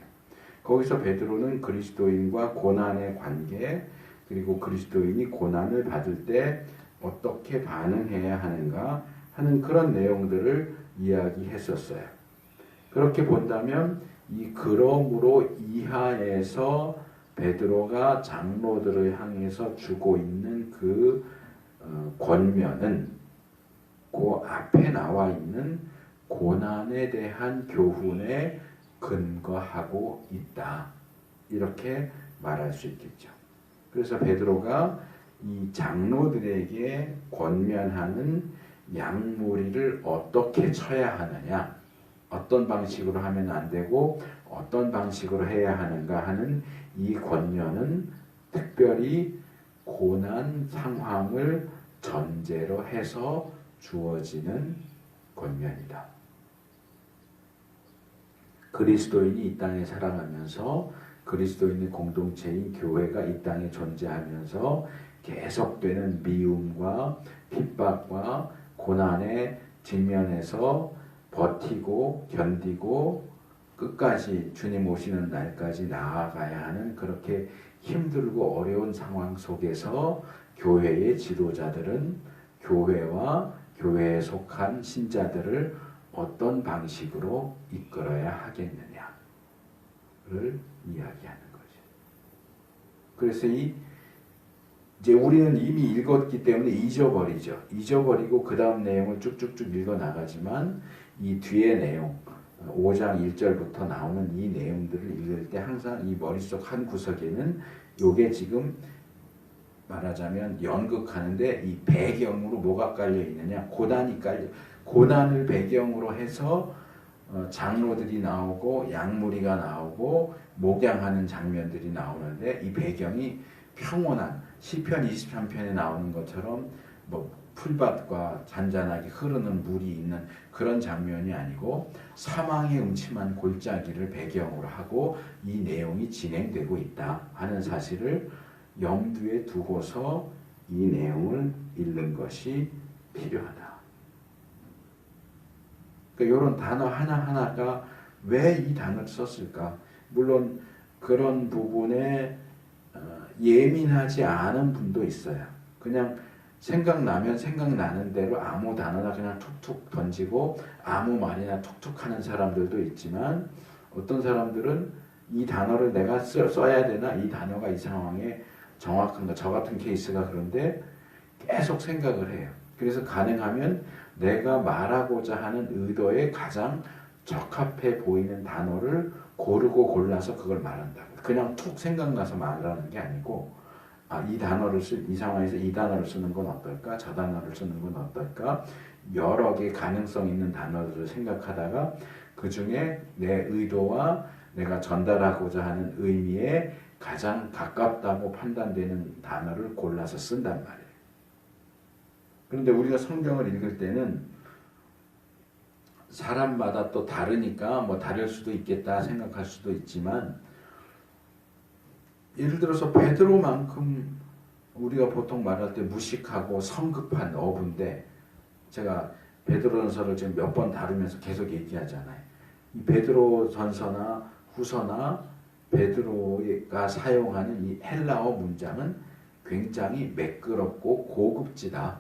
거기서 베드로는 그리스도인과 고난의 관계 그리고 그리스도인이 고난을 받을 때 어떻게 반응해야 하는가 하는 그런 내용들을 이야기했었어요. 그렇게 본다면 이 그러므로 이하에서 베드로가 장로들을 향해서 주고 있는 그 권면은 그 앞에 나와 있는 고난에 대한 교훈에 근거하고 있다. 이렇게 말할 수 있겠죠. 그래서 베드로가 이 장로들에게 권면하는 양무리를 어떻게 쳐야 하느냐, 어떤 방식으로 하면 안 되고 어떤 방식으로 해야 하는가 하는 이 권면은 특별히 고난 상황을 전제로 해서 주어지는 권면이다. 그리스도인이 이 땅에 살아가면서 그리스도인의 공동체인 교회가 이 땅에 존재하면서 계속되는 미움과 핍박과 고난에 직면해서 버티고 견디고 끝까지 주님 오시는 날까지 나아가야 하는 그렇게 힘들고 어려운 상황 속에서 교회의 지도자들은 교회와 교회에 속한 신자들을 어떤 방식으로 이끌어야 하겠느냐를 이야기하는 거죠. 그래서 이제 우리는 이미 읽었기 때문에 잊어버리죠. 잊어버리고 그 다음 내용을 쭉쭉쭉 읽어 나가지만 이 뒤에 내용 5장 1절부터 나오는 이 내용들을 읽을 때 항상 이 머릿속 한 구석에는 요게 지금 말하자면 연극하는데 이 배경으로 뭐가 깔려 있느냐, 고난을 배경으로 해서 장로들이 나오고 양무리가 나오고 목양하는 장면들이 나오는데 이 배경이 평온한 시편 23편에 나오는 것처럼 뭐 풀밭과 잔잔하게 흐르는 물이 있는 그런 장면이 아니고 사망의 음침한 골짜기를 배경으로 하고 이 내용이 진행되고 있다 하는 사실을 염두에 두고서 이 내용을 읽는 것이 필요하다. 그러니까 이런 단어 하나하나가 왜 이 단어를 썼을까? 물론 그런 부분에 예민하지 않은 분도 있어요. 그냥 생각나면 생각나는 대로 아무 단어나 그냥 툭툭 던지고 아무 말이나 툭툭 하는 사람들도 있지만 어떤 사람들은 이 단어를 내가 써야 되나? 이 단어가 이 상황에 정확한가? 저 같은 케이스가 그런데 계속 생각을 해요. 그래서 가능하면 내가 말하고자 하는 의도에 가장 적합해 보이는 단어를 고르고 골라서 그걸 말한다고. 그냥 툭 생각나서 말하는 게 아니고 이 단어를 이 상황에서 이 단어를 쓰는 건 어떨까? 저 단어를 쓰는 건 어떨까? 여러 개 가능성 있는 단어들을 생각하다가 그 중에 내 의도와 내가 전달하고자 하는 의미에 가장 가깝다고 판단되는 단어를 골라서 쓴단 말이에요. 그런데 우리가 성경을 읽을 때는 사람마다 또 다르니까 뭐 다를 수도 있겠다 생각할 수도 있지만 예를 들어서 베드로만큼 우리가 보통 말할 때 무식하고 성급한 어부인데 제가 베드로전서를 지금 몇 번 다루면서 계속 얘기하잖아요. 이 베드로전서나 후서나 베드로가 사용하는 이 헬라어 문장은 굉장히 매끄럽고 고급지다.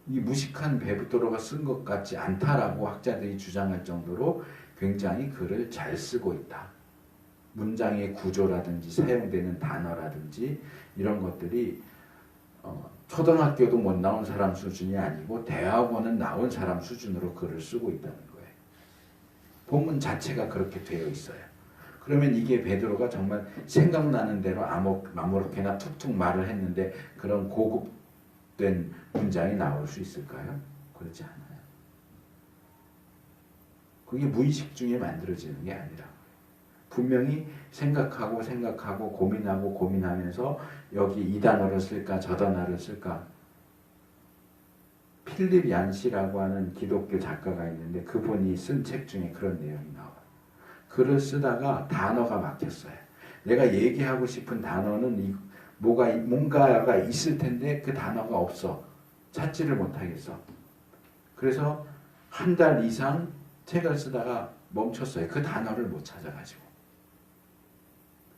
이 무식한 베드로가 쓴 것 같지 않다라고 학자들이 주장할 정도로 굉장히 글을 잘 쓰고 있다. 문장의 구조라든지 사용되는 단어라든지 이런 것들이 초등학교도 못 나온 사람 수준이 아니고 대학원은 나온 사람 수준으로 글을 쓰고 있다는 거예요. 본문 자체가 그렇게 되어 있어요. 그러면 이게 베드로가 정말 생각나는 대로 아무렇게나 툭툭 말을 했는데 그런 고급된 문장이 나올 수 있을까요? 그렇지 않아요. 그게 무의식 중에 만들어지는 게 아니라 분명히 생각하고 고민하면서 여기 이 단어를 쓸까 저 단어를 쓸까. 필립 얀시라고 하는 기독교 작가가 있는데 그분이 쓴 책 중에 그런 내용이 나와요. 글을 쓰다가 단어가 막혔어요. 내가 얘기하고 싶은 단어는 뭔가가 있을 텐데 그 단어가 없어. 찾지를 못하겠어. 그래서 한 달 이상 책을 쓰다가 멈췄어요. 그 단어를 못 찾아가지고.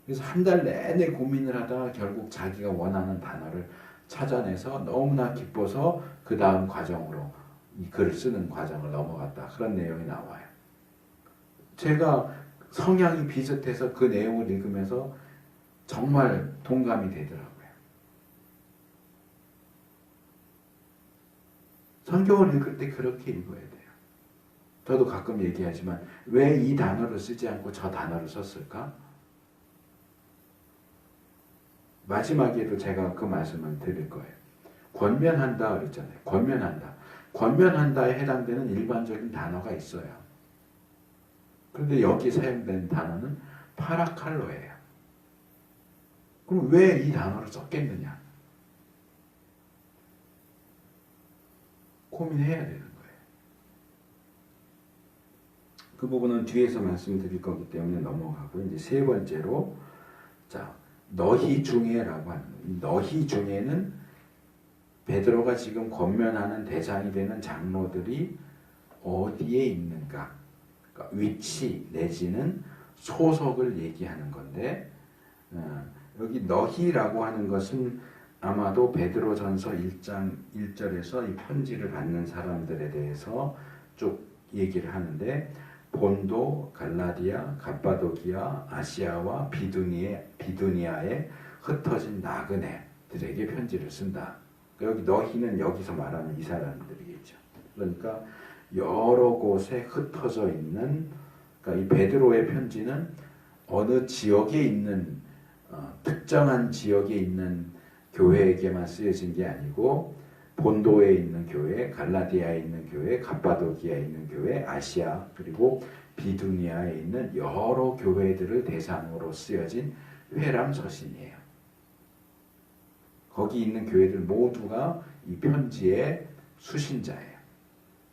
그래서 한 달 내내 고민을 하다가 결국 자기가 원하는 단어를 찾아내서 너무나 기뻐서 그 다음 과정으로 이 글을 쓰는 과정을 넘어갔다. 그런 내용이 나와요. 제가 성향이 비슷해서 그 내용을 읽으면서 정말 동감이 되더라고요. 성경을 읽을 때 그렇게 읽어야 돼요. 저도 가끔 얘기하지만 왜 이 단어를 쓰지 않고 저 단어를 썼을까? 마지막에도 제가 그 말씀을 드릴 거예요. 권면한다 그랬잖아요. 권면한다에 해당되는 일반적인 단어가 있어요. 그런데 여기 사용된 단어는 파라칼로예요. 그럼 왜 이 단어를 썼겠느냐? 고민해야 되는 거예요. 그 부분은 뒤에서 말씀드릴 거기 때문에 넘어가고, 이제 세 번째로, 자, 너희 중에라고 하는 거예요. 너희 중에는 베드로가 지금 권면하는 대상이 되는 장로들이 어디에 있는가? 그러니까 위치 내지는 소속을 얘기하는 건데, 여기 너희라고 하는 것은 아마도 베드로전서 1장 1절에서 이 편지를 받는 사람들에 대해서 쭉 얘기를 하는데, 본도, 갈라디아, 갑바도기아, 아시아와 비두니아에 흩어진 나그네들에게 편지를 쓴다. 여기 너희는 여기서 말하는 이 사람들이겠죠. 그러니까 여러 곳에 흩어져 있는, 그러니까 이 베드로의 편지는 어느 지역에 있는 특정한 지역에 있는 교회에게만 쓰여진 게 아니고, 본도에 있는 교회, 갈라디아에 있는 교회, 갑바도기아에 있는 교회, 아시아 그리고 비두니아에 있는 여러 교회들을 대상으로 쓰여진 회람 서신이에요. 거기 있는 교회들 모두가 이 편지의 수신자예요.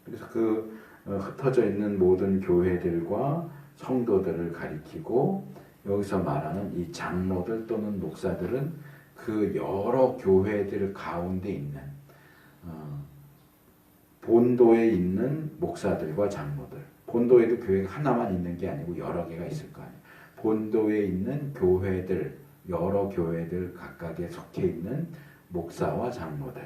그래서 그 흩어져 있는 모든 교회들과 성도들을 가리키고, 여기서 말하는 이 장로들 또는 목사들은 그 여러 교회들 가운데 있는 본도에 있는 목사들과 장로들. 본도에도 교회가 하나만 있는 게 아니고 여러 개가 있을 거 아니에요. 본도에 있는 교회들, 여러 교회들 각각에 속해 있는 목사와 장로들,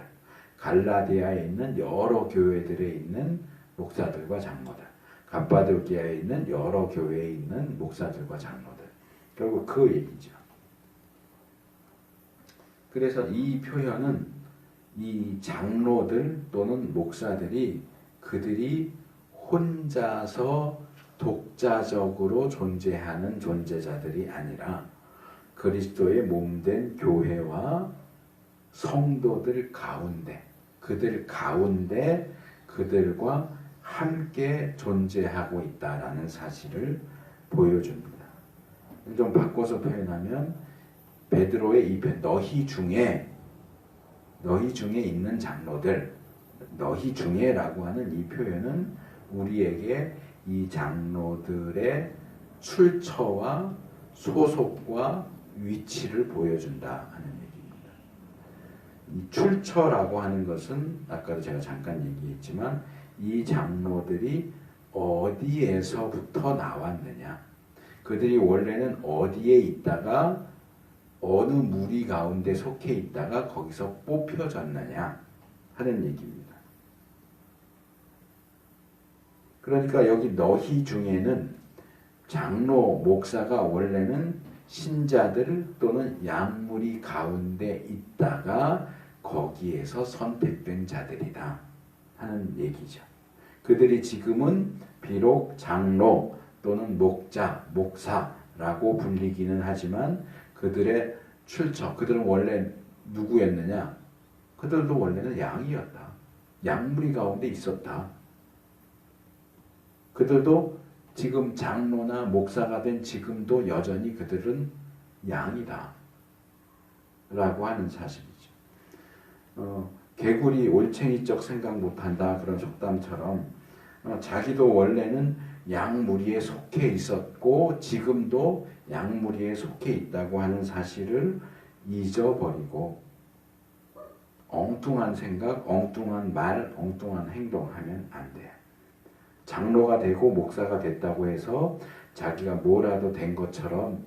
갈라디아에 있는 여러 교회들에 있는 목사들과 장로들, 갑바도기아에 있는 여러 교회에 있는 목사들과 장로들. 결국 그 얘기죠. 그래서 이 표현은 이 장로들 또는 목사들이 그들이 혼자서 독자적으로 존재하는 존재자들이 아니라 그리스도의 몸된 교회와 성도들 가운데, 그들 가운데 그들과 함께 존재하고 있다라는 사실을 보여줍니다. 좀 바꿔서 표현하면 베드로의 이 편, 너희 중에 있는 장로들, 너희 중에라고 하는 이 표현은 우리에게 이 장로들의 출처와 소속과 위치를 보여준다 하는 얘기입니다. 이 출처라고 하는 것은 아까도 제가 잠깐 얘기했지만 이 장로들이 어디에서부터 나왔느냐, 그들이 원래는 어디에 있다가 어느 무리 가운데 속해 있다가 거기서 뽑혀졌느냐 하는 얘기입니다. 그러니까 여기 너희 중에는 장로, 목사가 원래는 신자들 또는 양무리 가운데 있다가 거기에서 선택된 자들이다 하는 얘기죠. 그들이 지금은 비록 장로 또는 목자, 목사라고 불리기는 하지만 그들의 출처, 그들은 원래 누구였느냐? 그들도 원래는 양이었다. 양무리 가운데 있었다. 그들도 지금 장로나 목사가 된 지금도 여전히 그들은 양이다 라고 하는 사실이죠. 개구리 올챙이적 생각 못한다 그런 속담처럼 자기도 원래는 양무리에 속해 있었고 지금도 양무리에 속해 있다고 하는 사실을 잊어버리고 엉뚱한 생각, 엉뚱한 말, 엉뚱한 행동하면 안 돼요. 장로가 되고 목사가 됐다고 해서 자기가 뭐라도 된 것처럼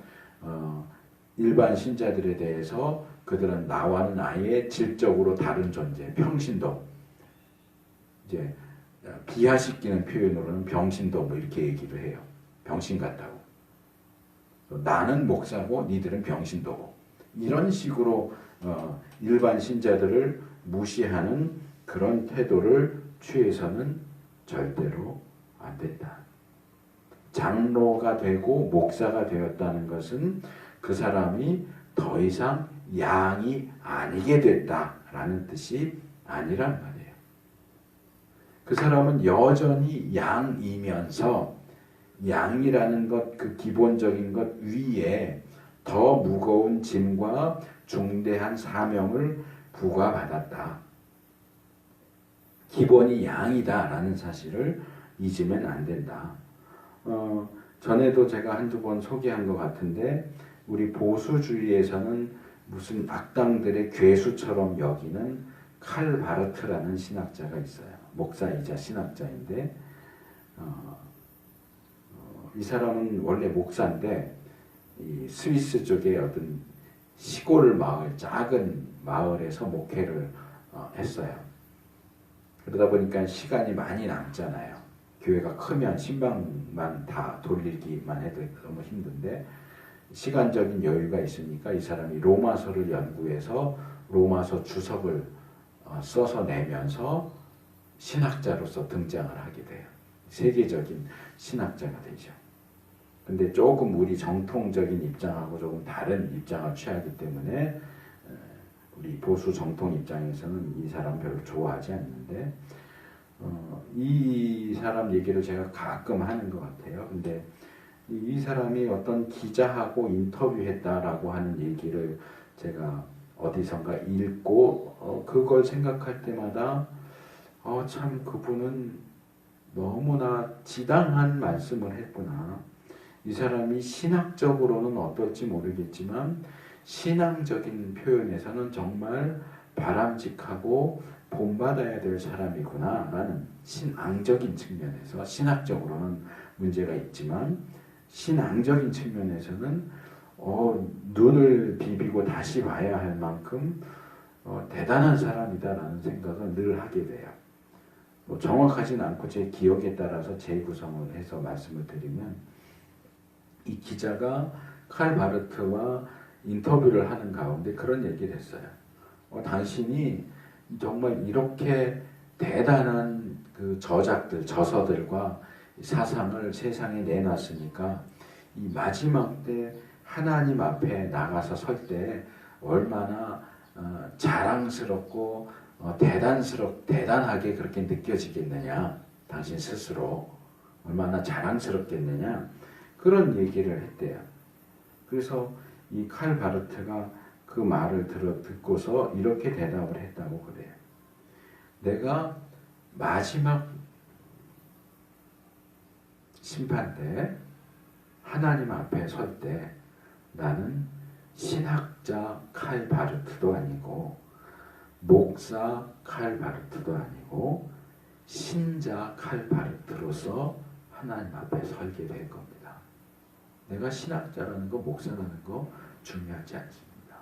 일반 신자들에 대해서 그들은 나와는 아예 질적으로 다른 존재, 평신도, 이제 비하시키는 표현으로는 병신도 뭐 이렇게 얘기를 해요. 병신 같다고. 나는 목사고 니들은 병신도고. 이런 식으로 일반 신자들을 무시하는 그런 태도를 취해서는 절대로 안 된다. 장로가 되고 목사가 되었다는 것은 그 사람이 더 이상 양이 아니게 됐다라는 뜻이 아니란 말이에요. 그 사람은 여전히 양이면서 양이라는 것, 그 기본적인 것 위에 더 무거운 짐과 중대한 사명을 부과받았다. 기본이 양이다라는 사실을 잊으면 안 된다. 전에도 제가 한두 번 소개한 것 같은데 우리 보수주의에서는 무슨 악당들의 괴수처럼 여기는 칼 바르트라는 신학자가 있어요. 목사이자 신학자인데 이 사람은 원래 목사인데 이 스위스 쪽의 어떤 시골 마을, 작은 마을에서 목회를 했어요. 그러다 보니까 시간이 많이 남잖아요. 교회가 크면 신방만 다 돌리기만 해도 너무 힘든데 시간적인 여유가 있으니까 이 사람이 로마서를 연구해서 로마서 주석을 써서 내면서 신학자로서 등장을 하게 돼요. 세계적인 신학자가 되죠. 근데 조금 우리 정통적인 입장하고 조금 다른 입장을 취하기 때문에 우리 보수 정통 입장에서는 이 사람 별로 좋아하지 않는데 이 사람 얘기를 제가 가끔 하는 것 같아요. 근데 이 사람이 어떤 기자하고 인터뷰했다라고 하는 얘기를 제가 어디선가 읽고 그걸 생각할 때마다 참 그분은 너무나 지당한 말씀을 했구나. 이 사람이 신학적으로는 어떨지 모르겠지만 신앙적인 표현에서는 정말 바람직하고 본받아야 될 사람이구나 라는 신앙적인 측면에서 신학적으로는 문제가 있지만 신앙적인 측면에서는 눈을 비비고 다시 봐야 할 만큼 대단한 사람이다라는 생각을 늘 하게 돼요. 정확하진 않고 제 기억에 따라서 재구성을 해서 말씀을 드리면 이 기자가 칼 바르트와 인터뷰를 하는 가운데 그런 얘기를 했어요. 당신이 정말 이렇게 대단한 그 저서들과 사상을 세상에 내놨으니까 이 마지막 때 하나님 앞에 나가서 설 때 얼마나 자랑스럽고 대단하게 그렇게 느껴지겠느냐. 당신 스스로 얼마나 자랑스럽겠느냐. 그런 얘기를 했대요. 그래서 이 칼 바르트가 그 말을 듣고서 이렇게 대답을 했다고 그래요. 내가 마지막 심판 때 하나님 앞에 설 때 나는 신학자 칼 바르트도 아니고 목사 칼 바르트도 아니고 신자 칼 바르트로서 하나님 앞에 설게 될 겁니다. 내가 신학자라는 거 목사라는 거 중요하지 않습니다.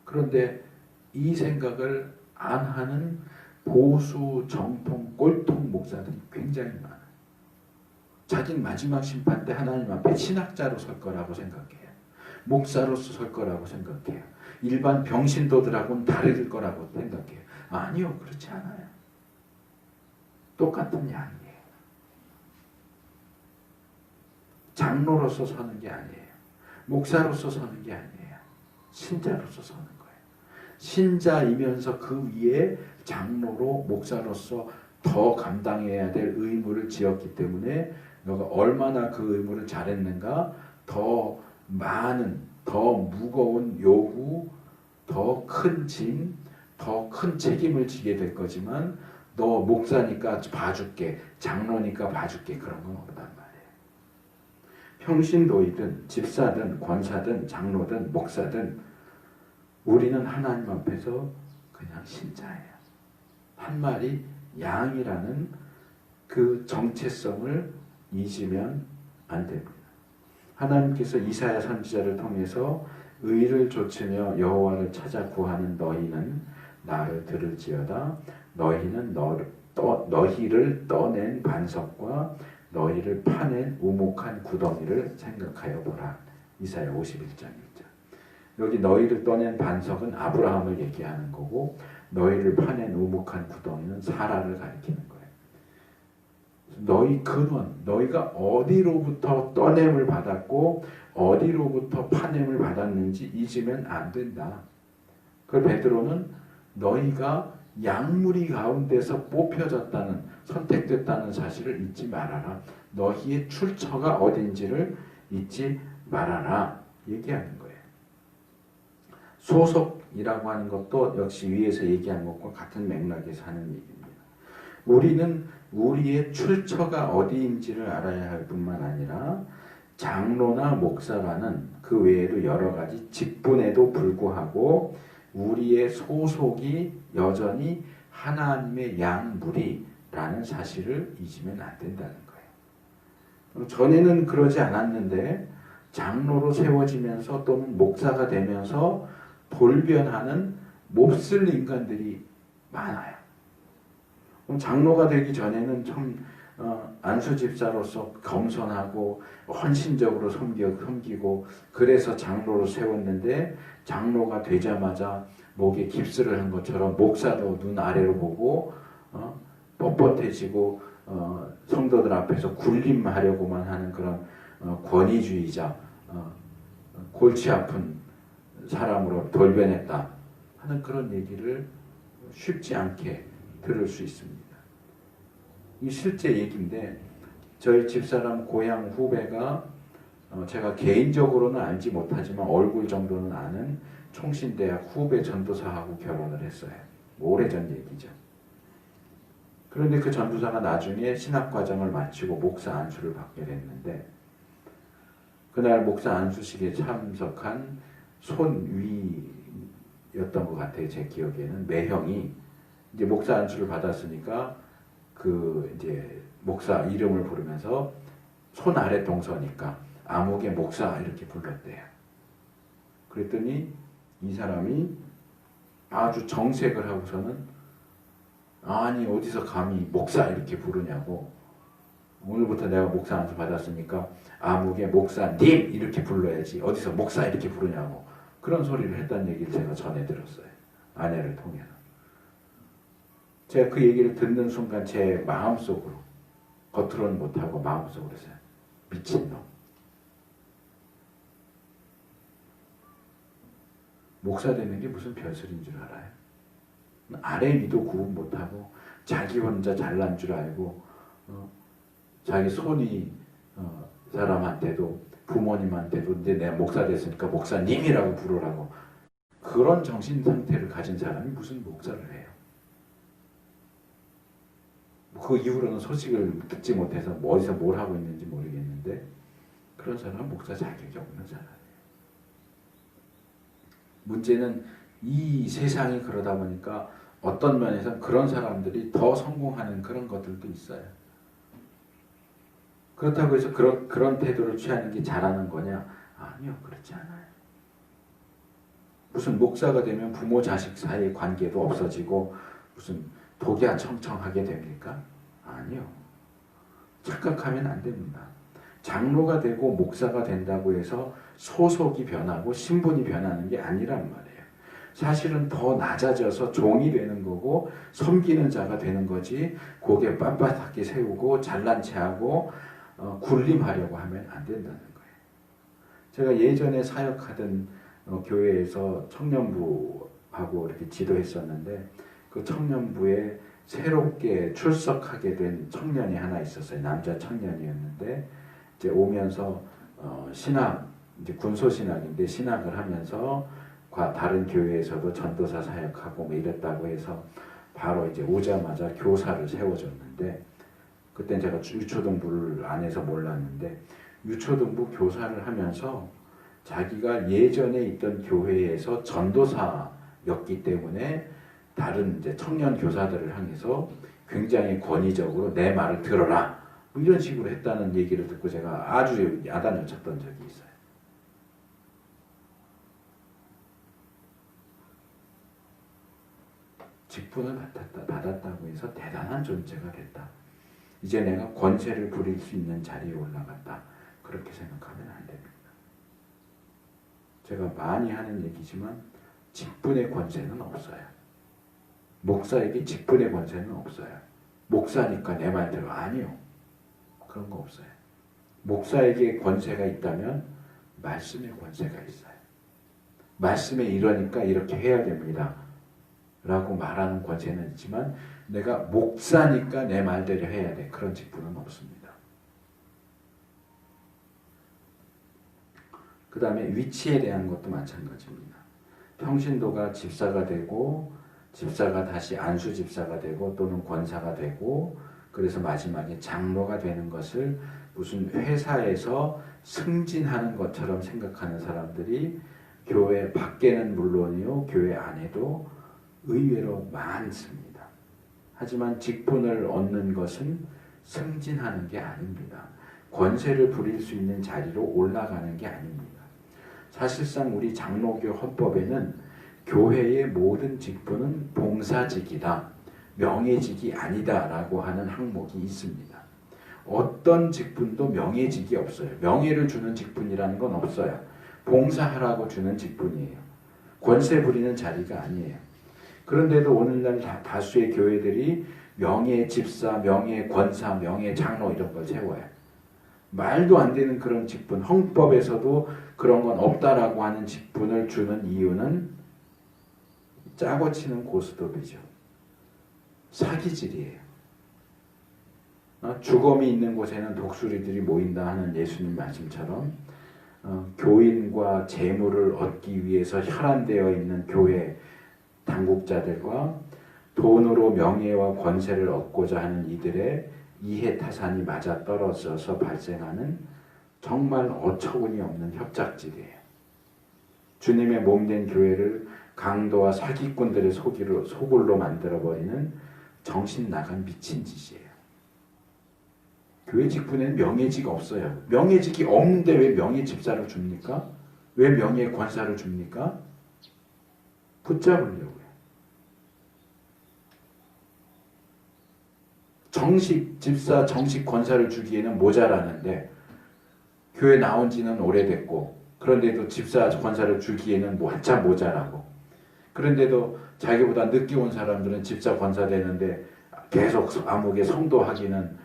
그런데 이 생각을 안 하는 보수 정통 꼴통 목사들이 굉장히 많아요. 자기는 마지막 심판 때 하나님 앞에 신학자로 설 거라고 생각해요. 목사로서 설 거라고 생각해요. 일반 병신도들하고는 다를 거라고 생각해요. 아니요, 그렇지 않아요. 똑같은 양이에요. 장로로서 서는 게 아니에요. 목사로서 서는 게 아니에요. 신자로서 서는 거예요. 신자이면서 그 위에 장로로 목사로서 더 감당해야 될 의무를 지었기 때문에 너가 얼마나 그 의무를 잘했는가 더 많은 더 무거운 요구 더 큰 짐 더 큰 책임을 지게 될 거지만 너 목사니까 봐줄게 장로니까 봐줄게 그런 건 없단 말이에요. 평신도이든 집사든 권사든 장로든 목사든 우리는 하나님 앞에서 그냥 신자예요. 한 마리 양이라는 그 정체성을 잊으면 안 됩니다. 하나님께서 이사야 선지자를 통해서 의를 좇으며 여호와를 찾아 구하는 너희는 나를 들을지어다. 너희는 너희를 떠낸 반석과 너희를 파낸 우목한 구덩이를 생각하여 보라. 이사야 51장 1절. 여기 너희를 떠낸 반석은 아브라함을 얘기하는 거고 너희를 파낸 우묵한 구덩이는 사라를 가리키는 거예요. 너희 근원, 너희가 어디로부터 떠냄을 받았고 어디로부터 파냄을 받았는지 잊으면 안 된다. 그걸 베드로는 너희가 양무리 가운데서 뽑혀졌다는, 선택됐다는 사실을 잊지 말아라. 너희의 출처가 어딘지를 잊지 말아라. 얘기하는 거예요. 소속이라고 하는 것도 역시 위에서 얘기한 것과 같은 맥락에서 하는 얘기입니다. 우리는 우리의 출처가 어디인지를 알아야 할 뿐만 아니라 장로나 목사라는 그 외에도 여러 가지 직분에도 불구하고 우리의 소속이 여전히 하나님의 양무리라는 사실을 잊으면 안 된다는 거예요. 전에는 그러지 않았는데 장로로 세워지면서 또는 목사가 되면서 돌변하는 몹쓸 인간들이 많아요. 장로가 되기 전에는 참 안수 집사로서 겸손하고 헌신적으로 섬기고 그래서 장로로 세웠는데 장로가 되자마자 목에 깁스를 한 것처럼 목사도 눈 아래로 보고 뻣뻣해지고 성도들 앞에서 굴림하려고만 하는 그런 권위주의자, 골치 아픈 사람으로 돌변했다 하는 그런 얘기를 쉽지 않게 들을 수 있습니다. 이 실제 얘기인데 저희 집사람 고향 후배가 제가 개인적으로는 알지 못하지만 얼굴 정도는 아는 총신대학 후배 전도사하고 결혼을 했어요. 오래전 얘기죠. 그런데 그 전도사가 나중에 신학과정을 마치고 목사 안수를 받게 됐는데 그날 목사 안수식에 참석한 손위였던 것 같아요. 제 기억에는 매형이 이제 목사 안수를 받았으니까 그 이제 목사 이름을 부르면서 손 아래 동서니까 암흑의 목사 이렇게 불렀대요. 그랬더니 이 사람이 아주 정색을 하고서는 아니 어디서 감히 목사 이렇게 부르냐고, 오늘부터 내가 목사 안수 받았으니까 암흑의 목사님 이렇게 불러야지 어디서 목사 이렇게 부르냐고 그런 소리를 했다는 얘기를 제가 전해 들었어요. 아내를 통해서. 제가 그 얘기를 듣는 순간 제 마음속으로, 겉으로는 못하고 마음속으로 했어요. 미친놈. 목사 되는 게 무슨 별소리인 줄 알아요? 아래 위도 구분 못하고 자기 혼자 잘난 줄 알고 자기 손이 사람한테도 부모님한테도 이제 내가 목사 됐으니까 목사님이라고 부르라고, 그런 정신 상태를 가진 사람이 무슨 목사를 해요? 그 이후로는 소식을 듣지 못해서 어디서 뭘 하고 있는지 모르겠는데 그런 사람은 목사 자격이 없는 사람이에요. 문제는 이 세상이 그러다 보니까 어떤 면에서 그런 사람들이 더 성공하는 그런 것들도 있어요. 그렇다고 해서 그런 태도를 취하는 게 잘하는 거냐? 아니요, 그렇지 않아요. 무슨 목사가 되면 부모 자식 사이의 관계도 없어지고 무슨 독야청청하게 됩니까? 아니요. 착각하면 안 됩니다. 장로가 되고 목사가 된다고 해서 소속이 변하고 신분이 변하는 게 아니란 말이에요. 사실은 더 낮아져서 종이 되는 거고 섬기는 자가 되는 거지, 고개 빳빳하게 세우고 잘난 체하고 굴림하려고 하면 안 된다는 거예요. 제가 예전에 사역하던 교회에서 청년부하고 이렇게 지도했었는데 그 청년부에 새롭게 출석하게 된 청년이 하나 있었어요. 남자 청년이었는데 이제 오면서 신학, 이제 군소신학인데 신학을 하면서 다른 교회에서도 전도사 사역하고 뭐 이랬다고 해서 바로 이제 오자마자 교사를 세워줬는데, 그땐 제가 유초등부를 안 해서 몰랐는데 유초등부 교사를 하면서 자기가 예전에 있던 교회에서 전도사였기 때문에 다른 이제 청년 교사들을 향해서 굉장히 권위적으로 내 말을 들어라 뭐 이런 식으로 했다는 얘기를 듣고 제가 아주 야단을 쳤던 적이 있어요. 직분을 받았다고 해서 대단한 존재가 됐다. 이제 내가 권세를 부릴 수 있는 자리에 올라갔다. 그렇게 생각하면 안 됩니다. 제가 많이 하는 얘기지만 직분의 권세는 없어요. 목사에게 직분의 권세는 없어요. 목사니까 내 말 들어. 아니요. 그런 거 없어요. 목사에게 권세가 있다면 말씀의 권세가 있어요. 말씀에 이러니까 이렇게 해야 됩니다. 라고 말하는 권세는 있지만 내가 목사니까 내 말대로 해야 돼. 그런 직분은 없습니다. 그 다음에 위치에 대한 것도 마찬가지입니다. 평신도가 집사가 되고 집사가 다시 안수 집사가 되고 또는 권사가 되고 그래서 마지막에 장로가 되는 것을 무슨 회사에서 승진하는 것처럼 생각하는 사람들이 교회 밖에는 물론이요 교회 안에도 의외로 많습니다. 하지만 직분을 얻는 것은 승진하는 게 아닙니다. 권세를 부릴 수 있는 자리로 올라가는 게 아닙니다. 사실상 우리 장로교 헌법에는 교회의 모든 직분은 봉사직이다, 명예직이 아니다 라고 하는 항목이 있습니다. 어떤 직분도 명예직이 없어요. 명예를 주는 직분이라는 건 없어요. 봉사하라고 주는 직분이에요. 권세 부리는 자리가 아니에요. 그런데도 오늘날 다수의 교회들이 명예 집사, 명예 권사, 명예 장로 이런 걸 세워요. 말도 안 되는 그런 직분, 헌법에서도 그런 건 없다라고 하는 직분을 주는 이유는 짜고 치는 고스톱이죠. 사기질이에요. 주검이 있는 곳에는 독수리들이 모인다 하는 예수님 말씀처럼 교인과 재물을 얻기 위해서 혈안되어 있는 교회 당국자들과 돈으로 명예와 권세를 얻고자 하는 이들의 이해타산이 맞아떨어져서 발생하는 정말 어처구니 없는 협작질이에요. 주님의 몸된 교회를 강도와 사기꾼들의 소굴로 만들어버리는 정신 나간 미친 짓이에요. 교회 직분에는 명예직 없어요. 명예직이 없는데 왜 명예집사를 줍니까? 왜 명예권사를 줍니까? 붙잡으려고요. 정식 집사, 정식 권사를 주기에는 모자라는데 교회 나온 지는 오래됐고 그런데도 집사, 권사를 주기에는 한참 모자라고 그런데도 자기보다 늦게 온 사람들은 집사, 권사 되는데 계속 암흑에 성도하기는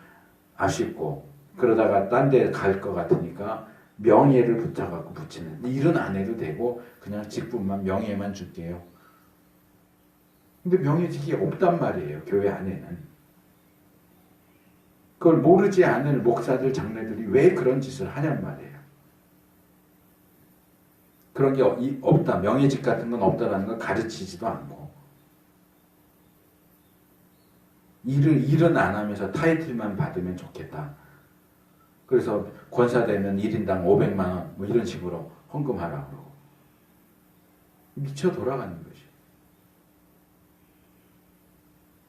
아쉽고 그러다가 딴 데 갈 것 같으니까 명예를 붙여갖고 붙이는 일은 안 해도 되고 그냥 직분만 명예만 줄게요. 근데 명예직이 없단 말이에요. 교회 안에는. 그걸 모르지 않을 목사들, 장로들이 왜 그런 짓을 하냔 말이에요. 그런 게 없다. 명예직 같은 건 없다라는 걸 가르치지도 않고 일은 안 하면서 타이틀만 받으면 좋겠다. 그래서 권사 되면 1인당 500만 원 뭐 이런 식으로 헌금하라고 그러고 미쳐 돌아가는 것이.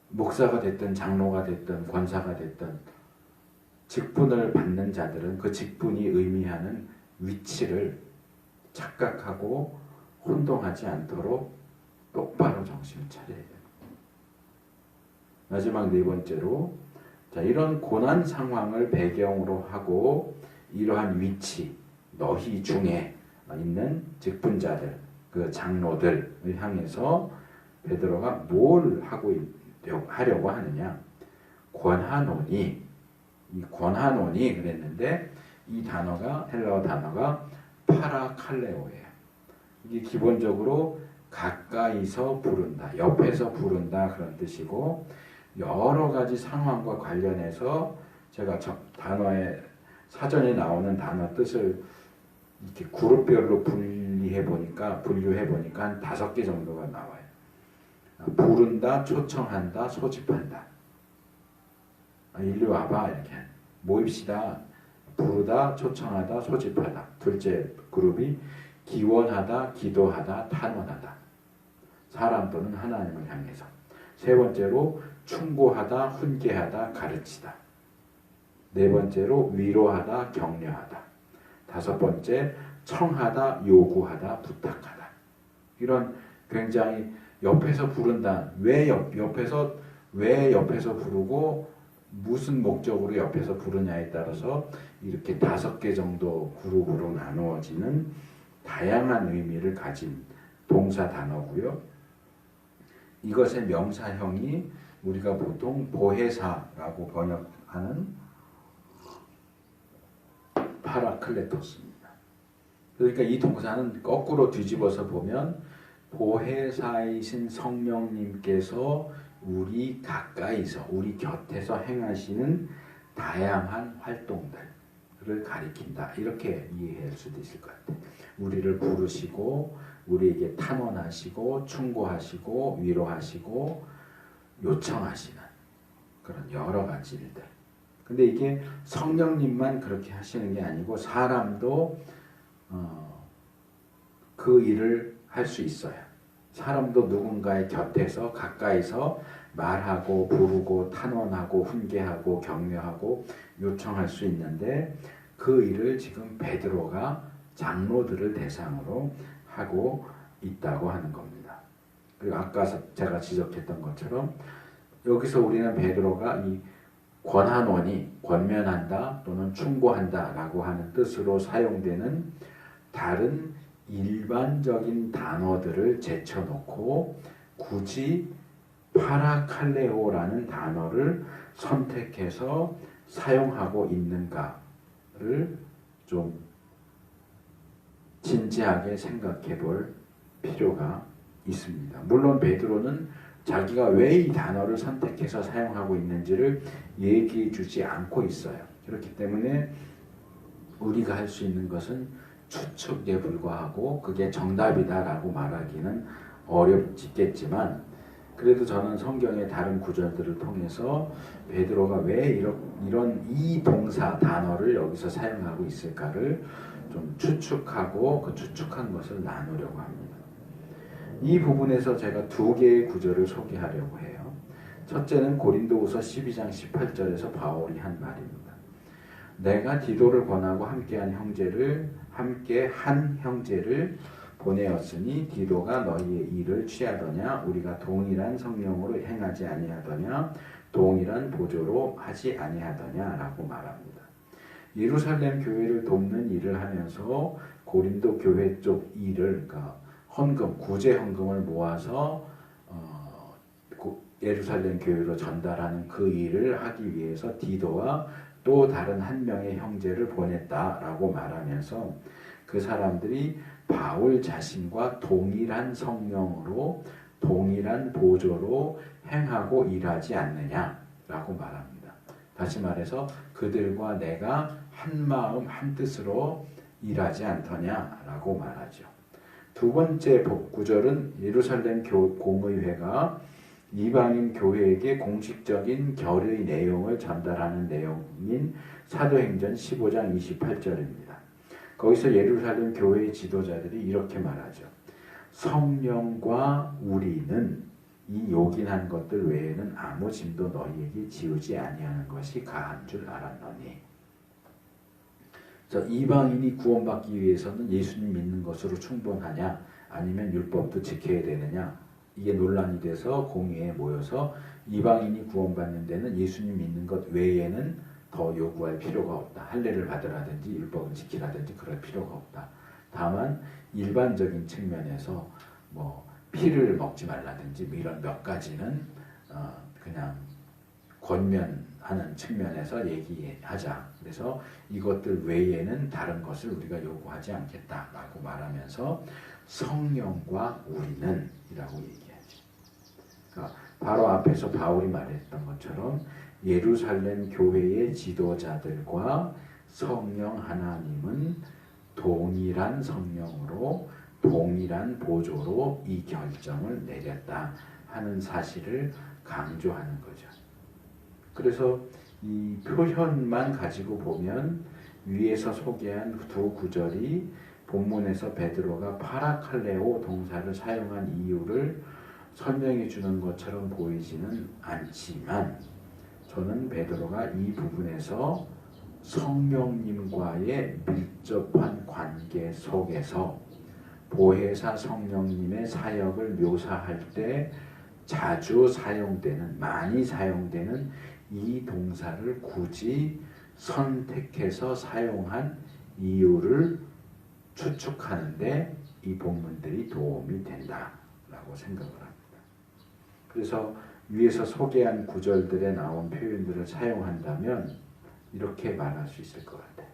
목사가 됐든 장로가 됐든 권사가 됐든 직분을 받는 자들은 그 직분이 의미하는 위치를 착각하고 혼동하지 않도록 똑바로 정신을 차려야 돼요. 마지막 네 번째로 자, 이런 고난 상황을 배경으로 하고 이러한 위치, 너희 중에 있는 직분자들, 그 장로들을 향해서 베드로가 뭘 하려고 하느냐? 권하노니, 이 권하노니 그랬는데 이 단어가 헬라어 단어가 파라칼레오예요. 이게 기본적으로 가까이서 부른다, 옆에서 부른다 그런 뜻이고 여러 가지 상황과 관련해서 제가 단어의 사전에 나오는 단어 뜻을 이렇게 그룹별로 분류해 보니까 한 5개 정도가 나와요. 부른다, 초청한다, 소집한다. 일로 와봐 이렇게 모입시다. 부르다, 초청하다, 소집하다. 둘째 그룹이 기원하다, 기도하다, 탄원하다. 사람 또는 하나님을 향해서. 세 번째로 충고하다, 훈계하다, 가르치다. 네 번째로 위로하다, 격려하다. 다섯 번째 청하다, 요구하다, 부탁하다. 이런 굉장히 옆에서 부른다. 왜 옆에서 부르고 무슨 목적으로 옆에서 부르냐에 따라서 이렇게 5개 정도 그룹으로 나누어지는 다양한 의미를 가진 동사 단어고요. 이것의 명사형이 우리가 보통 보혜사라고 번역하는 파라클레토스입니다. 그러니까 이 동사는 거꾸로 뒤집어서 보면 보혜사이신 성령님께서 우리 가까이서 우리 곁에서 행하시는 다양한 활동들을 가리킨다. 이렇게 이해할 수도 있을 것 같아요. 우리를 부르시고 우리에게 탄원하시고 충고하시고 위로하시고 요청하시는 그런 여러 가지 일들. 근데 이게 성령님만 그렇게 하시는 게 아니고 사람도 그 일을 할 수 있어요. 사람도 누군가의 곁에서 가까이서 말하고 부르고 탄원하고 훈계하고 격려하고 요청할 수 있는데 그 일을 지금 베드로가 장로들을 대상으로 하고 있다고 하는 겁니다. 그리고 아까 제가 지적했던 것처럼 여기서 우리는 베드로가 이 권한원이 권면한다 또는 충고한다 라고 하는 뜻으로 사용되는 다른 일반적인 단어들을 제쳐놓고 굳이 파라칼레오라는 단어를 선택해서 사용하고 있는가를 좀 진지하게 생각해 볼 필요가 있습니다. 물론 베드로는 자기가 왜 이 단어를 선택해서 사용하고 있는지를 얘기해 주지 않고 있어요. 그렇기 때문에 우리가 할 수 있는 것은 추측에 불과하고 그게 정답이다라고 말하기는 어렵겠지만 그래도 저는 성경의 다른 구절들을 통해서 베드로가 왜 이런 이 동사 단어를 여기서 사용하고 있을까를 좀 추측하고 그 추측한 것을 나누려고 합니다. 이 부분에서 제가 두 개의 구절을 소개하려고 해요. 첫째는 고린도후서 12장 18절에서 바울이 한 말입니다. 내가 디도를 권하고 함께한 형제를 보내었으니 디도가 너희의 일을 취하더냐 우리가 동일한 성령으로 행하지 아니하더냐 동일한 보조로 하지 아니하더냐라고 말합니다. 예루살렘 교회를 돕는 일을 하면서 고린도 교회 쪽 일을 그러니까 헌금, 구제 헌금을 모아서 예루살렘 교회로 전달하는 그 일을 하기 위해서 디도와 또 다른 한 명의 형제를 보냈다라고 말하면서 그 사람들이 바울 자신과 동일한 성령으로 동일한 보조로 행하고 일하지 않느냐라고 말합니다. 다시 말해서 그들과 내가 한 마음 한 뜻으로 일하지 않더냐라고 말하죠. 두 번째 구절은 예루살렘 공의회가 이방인 교회에게 공식적인 결의 내용을 전달하는 내용인 사도행전 15장 28절입니다. 거기서 예루살렘 교회의 지도자들이 이렇게 말하죠. 성령과 우리는 이 요긴한 것들 외에는 아무 짐도 너희에게 지우지 아니하는 것이 가한 줄 알았노니. 이방인이 구원받기 위해서는 예수님 믿는 것으로 충분하냐 아니면 율법도 지켜야 되느냐 이게 논란이 돼서 공의회에 모여서 이방인이 구원받는 데는 예수님 믿는 것 외에는 더 요구할 필요가 없다. 할례를 받으라든지 율법을 지키라든지 그럴 필요가 없다. 다만 일반적인 측면에서 뭐 피를 먹지 말라든지 이런 몇 가지는 그냥 권면하는 측면에서 얘기하자. 그래서 이것들 외에는 다른 것을 우리가 요구하지 않겠다라고 말하면서 성령과 우리는 이라고 얘기하죠. 그러니까 바로 앞에서 바울이 말했던 것처럼 예루살렘 교회의 지도자들과 성령 하나님은 동일한 성령으로 동일한 보조로 이 결정을 내렸다 하는 사실을 강조하는 거죠. 그래서 이 표현만 가지고 보면 위에서 소개한 두 구절이 본문에서 베드로가 파라칼레오 동사를 사용한 이유를 설명해 주는 것처럼 보이지는 않지만 저는 베드로가 이 부분에서 성령님과의 밀접한 관계 속에서 보혜사 성령님의 사역을 묘사할 때 자주 사용되는, 많이 사용되는 이 동사를 굳이 선택해서 사용한 이유를 추측하는데 이 본문들이 도움이 된다라고 생각을 합니다. 그래서 위에서 소개한 구절들에 나온 표현들을 사용한다면 이렇게 말할 수 있을 것 같아요.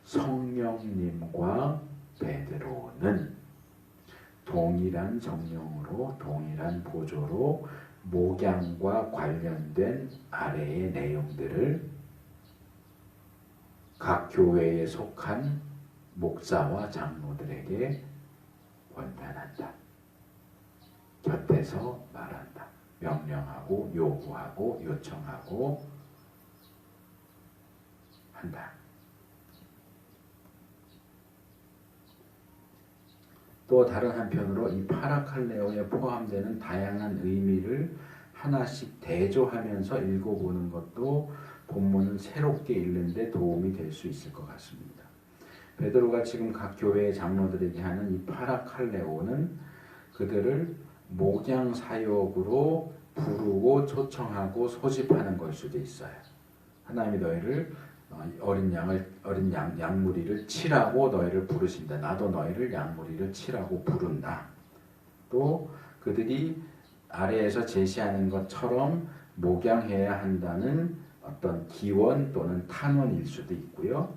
성령님과 베드로는 동일한 성령으로 동일한 보조로 목양과 관련된 아래의 내용들을 각 교회에 속한 목사와 장로들에게 권단한다. 곁에서 말한다. 명령하고 요구하고 요청하고 한다. 또 다른 한편으로 이 파라칼레오에 포함되는 다양한 의미를 하나씩 대조하면서 읽어보는 것도 본문을 새롭게 읽는 데 도움이 될 수 있을 것 같습니다. 베드로가 지금 각 교회의 장로들에게 하는 이 파라칼레오는 그들을 목양 사역으로 부르고 초청하고 소집하는 걸 수도 있어요. 하나님이 너희를 어린 양무리를 치라고 너희를 부르신다. 나도 너희를 양무리를 치라고 부른다. 또 그들이 아래에서 제시하는 것처럼 목양해야 한다는 어떤 기원 또는 탄원일 수도 있고요.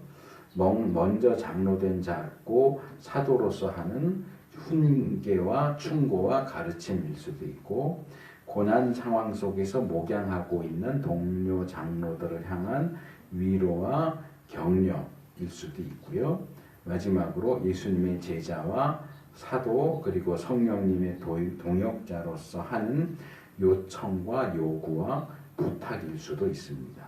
먼저 장로된 자고 사도로서 하는 훈계와 충고와 가르침일 수도 있고, 고난 상황 속에서 목양하고 있는 동료 장로들을 향한 위로와 격려일 수도 있고요. 마지막으로 예수님의 제자와 사도 그리고 성령님의 동역자로서 하는 요청과 요구와 부탁일 수도 있습니다.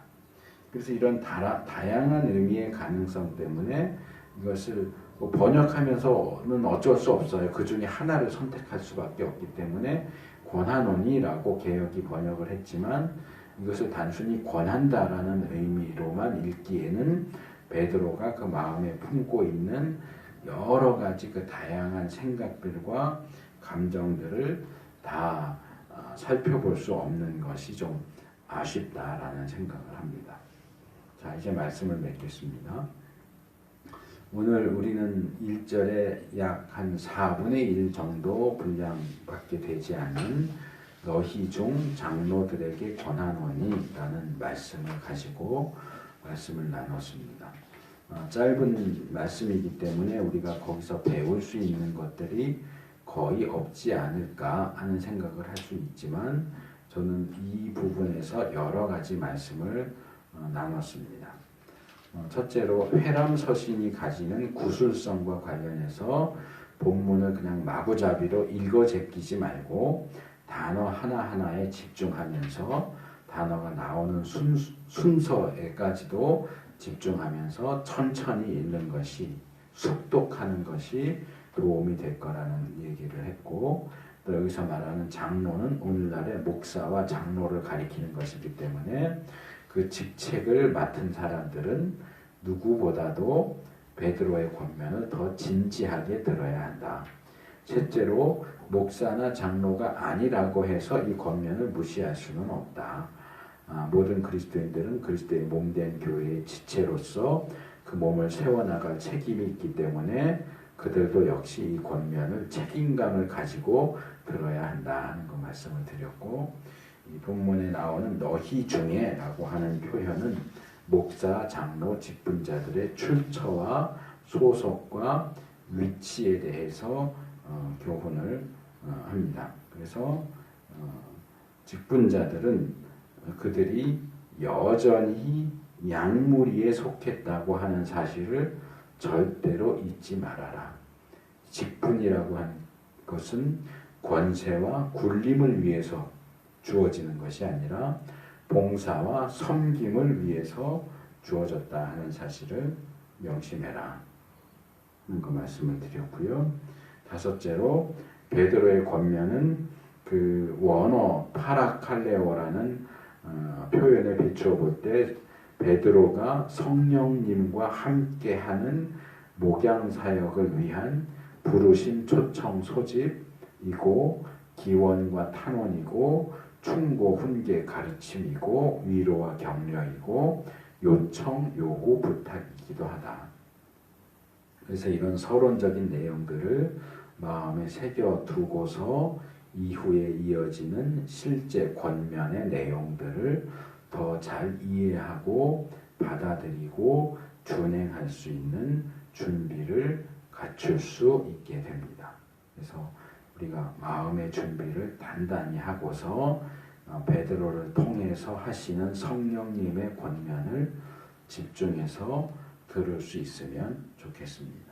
그래서 이런 다양한 의미의 가능성 때문에 이것을 번역하면서는 어쩔 수 없어요. 그 중에 하나를 선택할 수밖에 없기 때문에 권하노니라고 개역이 번역을 했지만, 이것을 단순히 권한다라는 의미로만 읽기에는 베드로가 그 마음에 품고 있는 여러 가지 그 다양한 생각들과 감정들을 다 살펴볼 수 없는 것이 좀 아쉽다라는 생각을 합니다. 자, 이제 말씀을 맺겠습니다. 오늘 우리는 1절에 약 한 4분의 1 정도 분량밖에 되지 않은 너희 중 장로들에게 권하노니 라는 말씀을 가지고 말씀을 나눴습니다. 짧은 말씀이기 때문에 우리가 거기서 배울 수 있는 것들이 거의 없지 않을까 하는 생각을 할 수 있지만, 저는 이 부분에서 여러 가지 말씀을 나눴습니다. 첫째로 회람 서신이 가지는 구술성과 관련해서 본문을 그냥 마구잡이로 읽어 제끼지 말고 단어 하나하나에 집중하면서 단어가 나오는 순서에까지도 집중하면서 천천히 읽는 것이, 숙독하는 것이 도움이 될 거라는 얘기를 했고, 또 여기서 말하는 장로는 오늘날의 목사와 장로를 가리키는 것이기 때문에 그 직책을 맡은 사람들은 누구보다도 베드로의 권면을 더 진지하게 들어야 한다. 셋째로 목사나 장로가 아니라고 해서 이 권면을 무시할 수는 없다. 모든 그리스도인들은 그리스도의 몸된 교회의 지체로서 그 몸을 세워나갈 책임이 있기 때문에 그들도 역시 이 권면을 책임감을 가지고 들어야 한다 하는 거 말씀을 드렸고, 이 본문에 나오는 너희 중에 라고 하는 표현은 목사, 장로, 직분자들의 출처와 소속과 위치에 대해서 교훈을 합니다. 그래서 직분자들은 그들이 여전히 양무리에 속했다고 하는 사실을 절대로 잊지 말아라. 직분이라고 하는 것은 권세와 굴림을 위해서 주어지는 것이 아니라 봉사와 섬김을 위해서 주어졌다 하는 사실을 명심해라 하는 그 말씀을 드렸고요. 다섯째로 베드로의 권면은 그 원어 파라칼레오라는 표현에 비추어 볼 때 베드로가 성령님과 함께하는 목양 사역을 위한 부르심, 초청, 소집이고 기원과 탄원이고 충고, 훈계, 가르침이고 위로와 격려이고 요청, 요구, 부탁이기도 하다. 그래서 이런 서론적인 내용들을 마음에 새겨두고서 이후에 이어지는 실제 권면의 내용들을 더 잘 이해하고 받아들이고 준행할 수 있는 준비를 갖출 수 있게 됩니다. 그래서 우리가 마음의 준비를 단단히 하고서 베드로를 통해서 하시는 성령님의 권면을 집중해서 들을 수 있으면 좋겠습니다.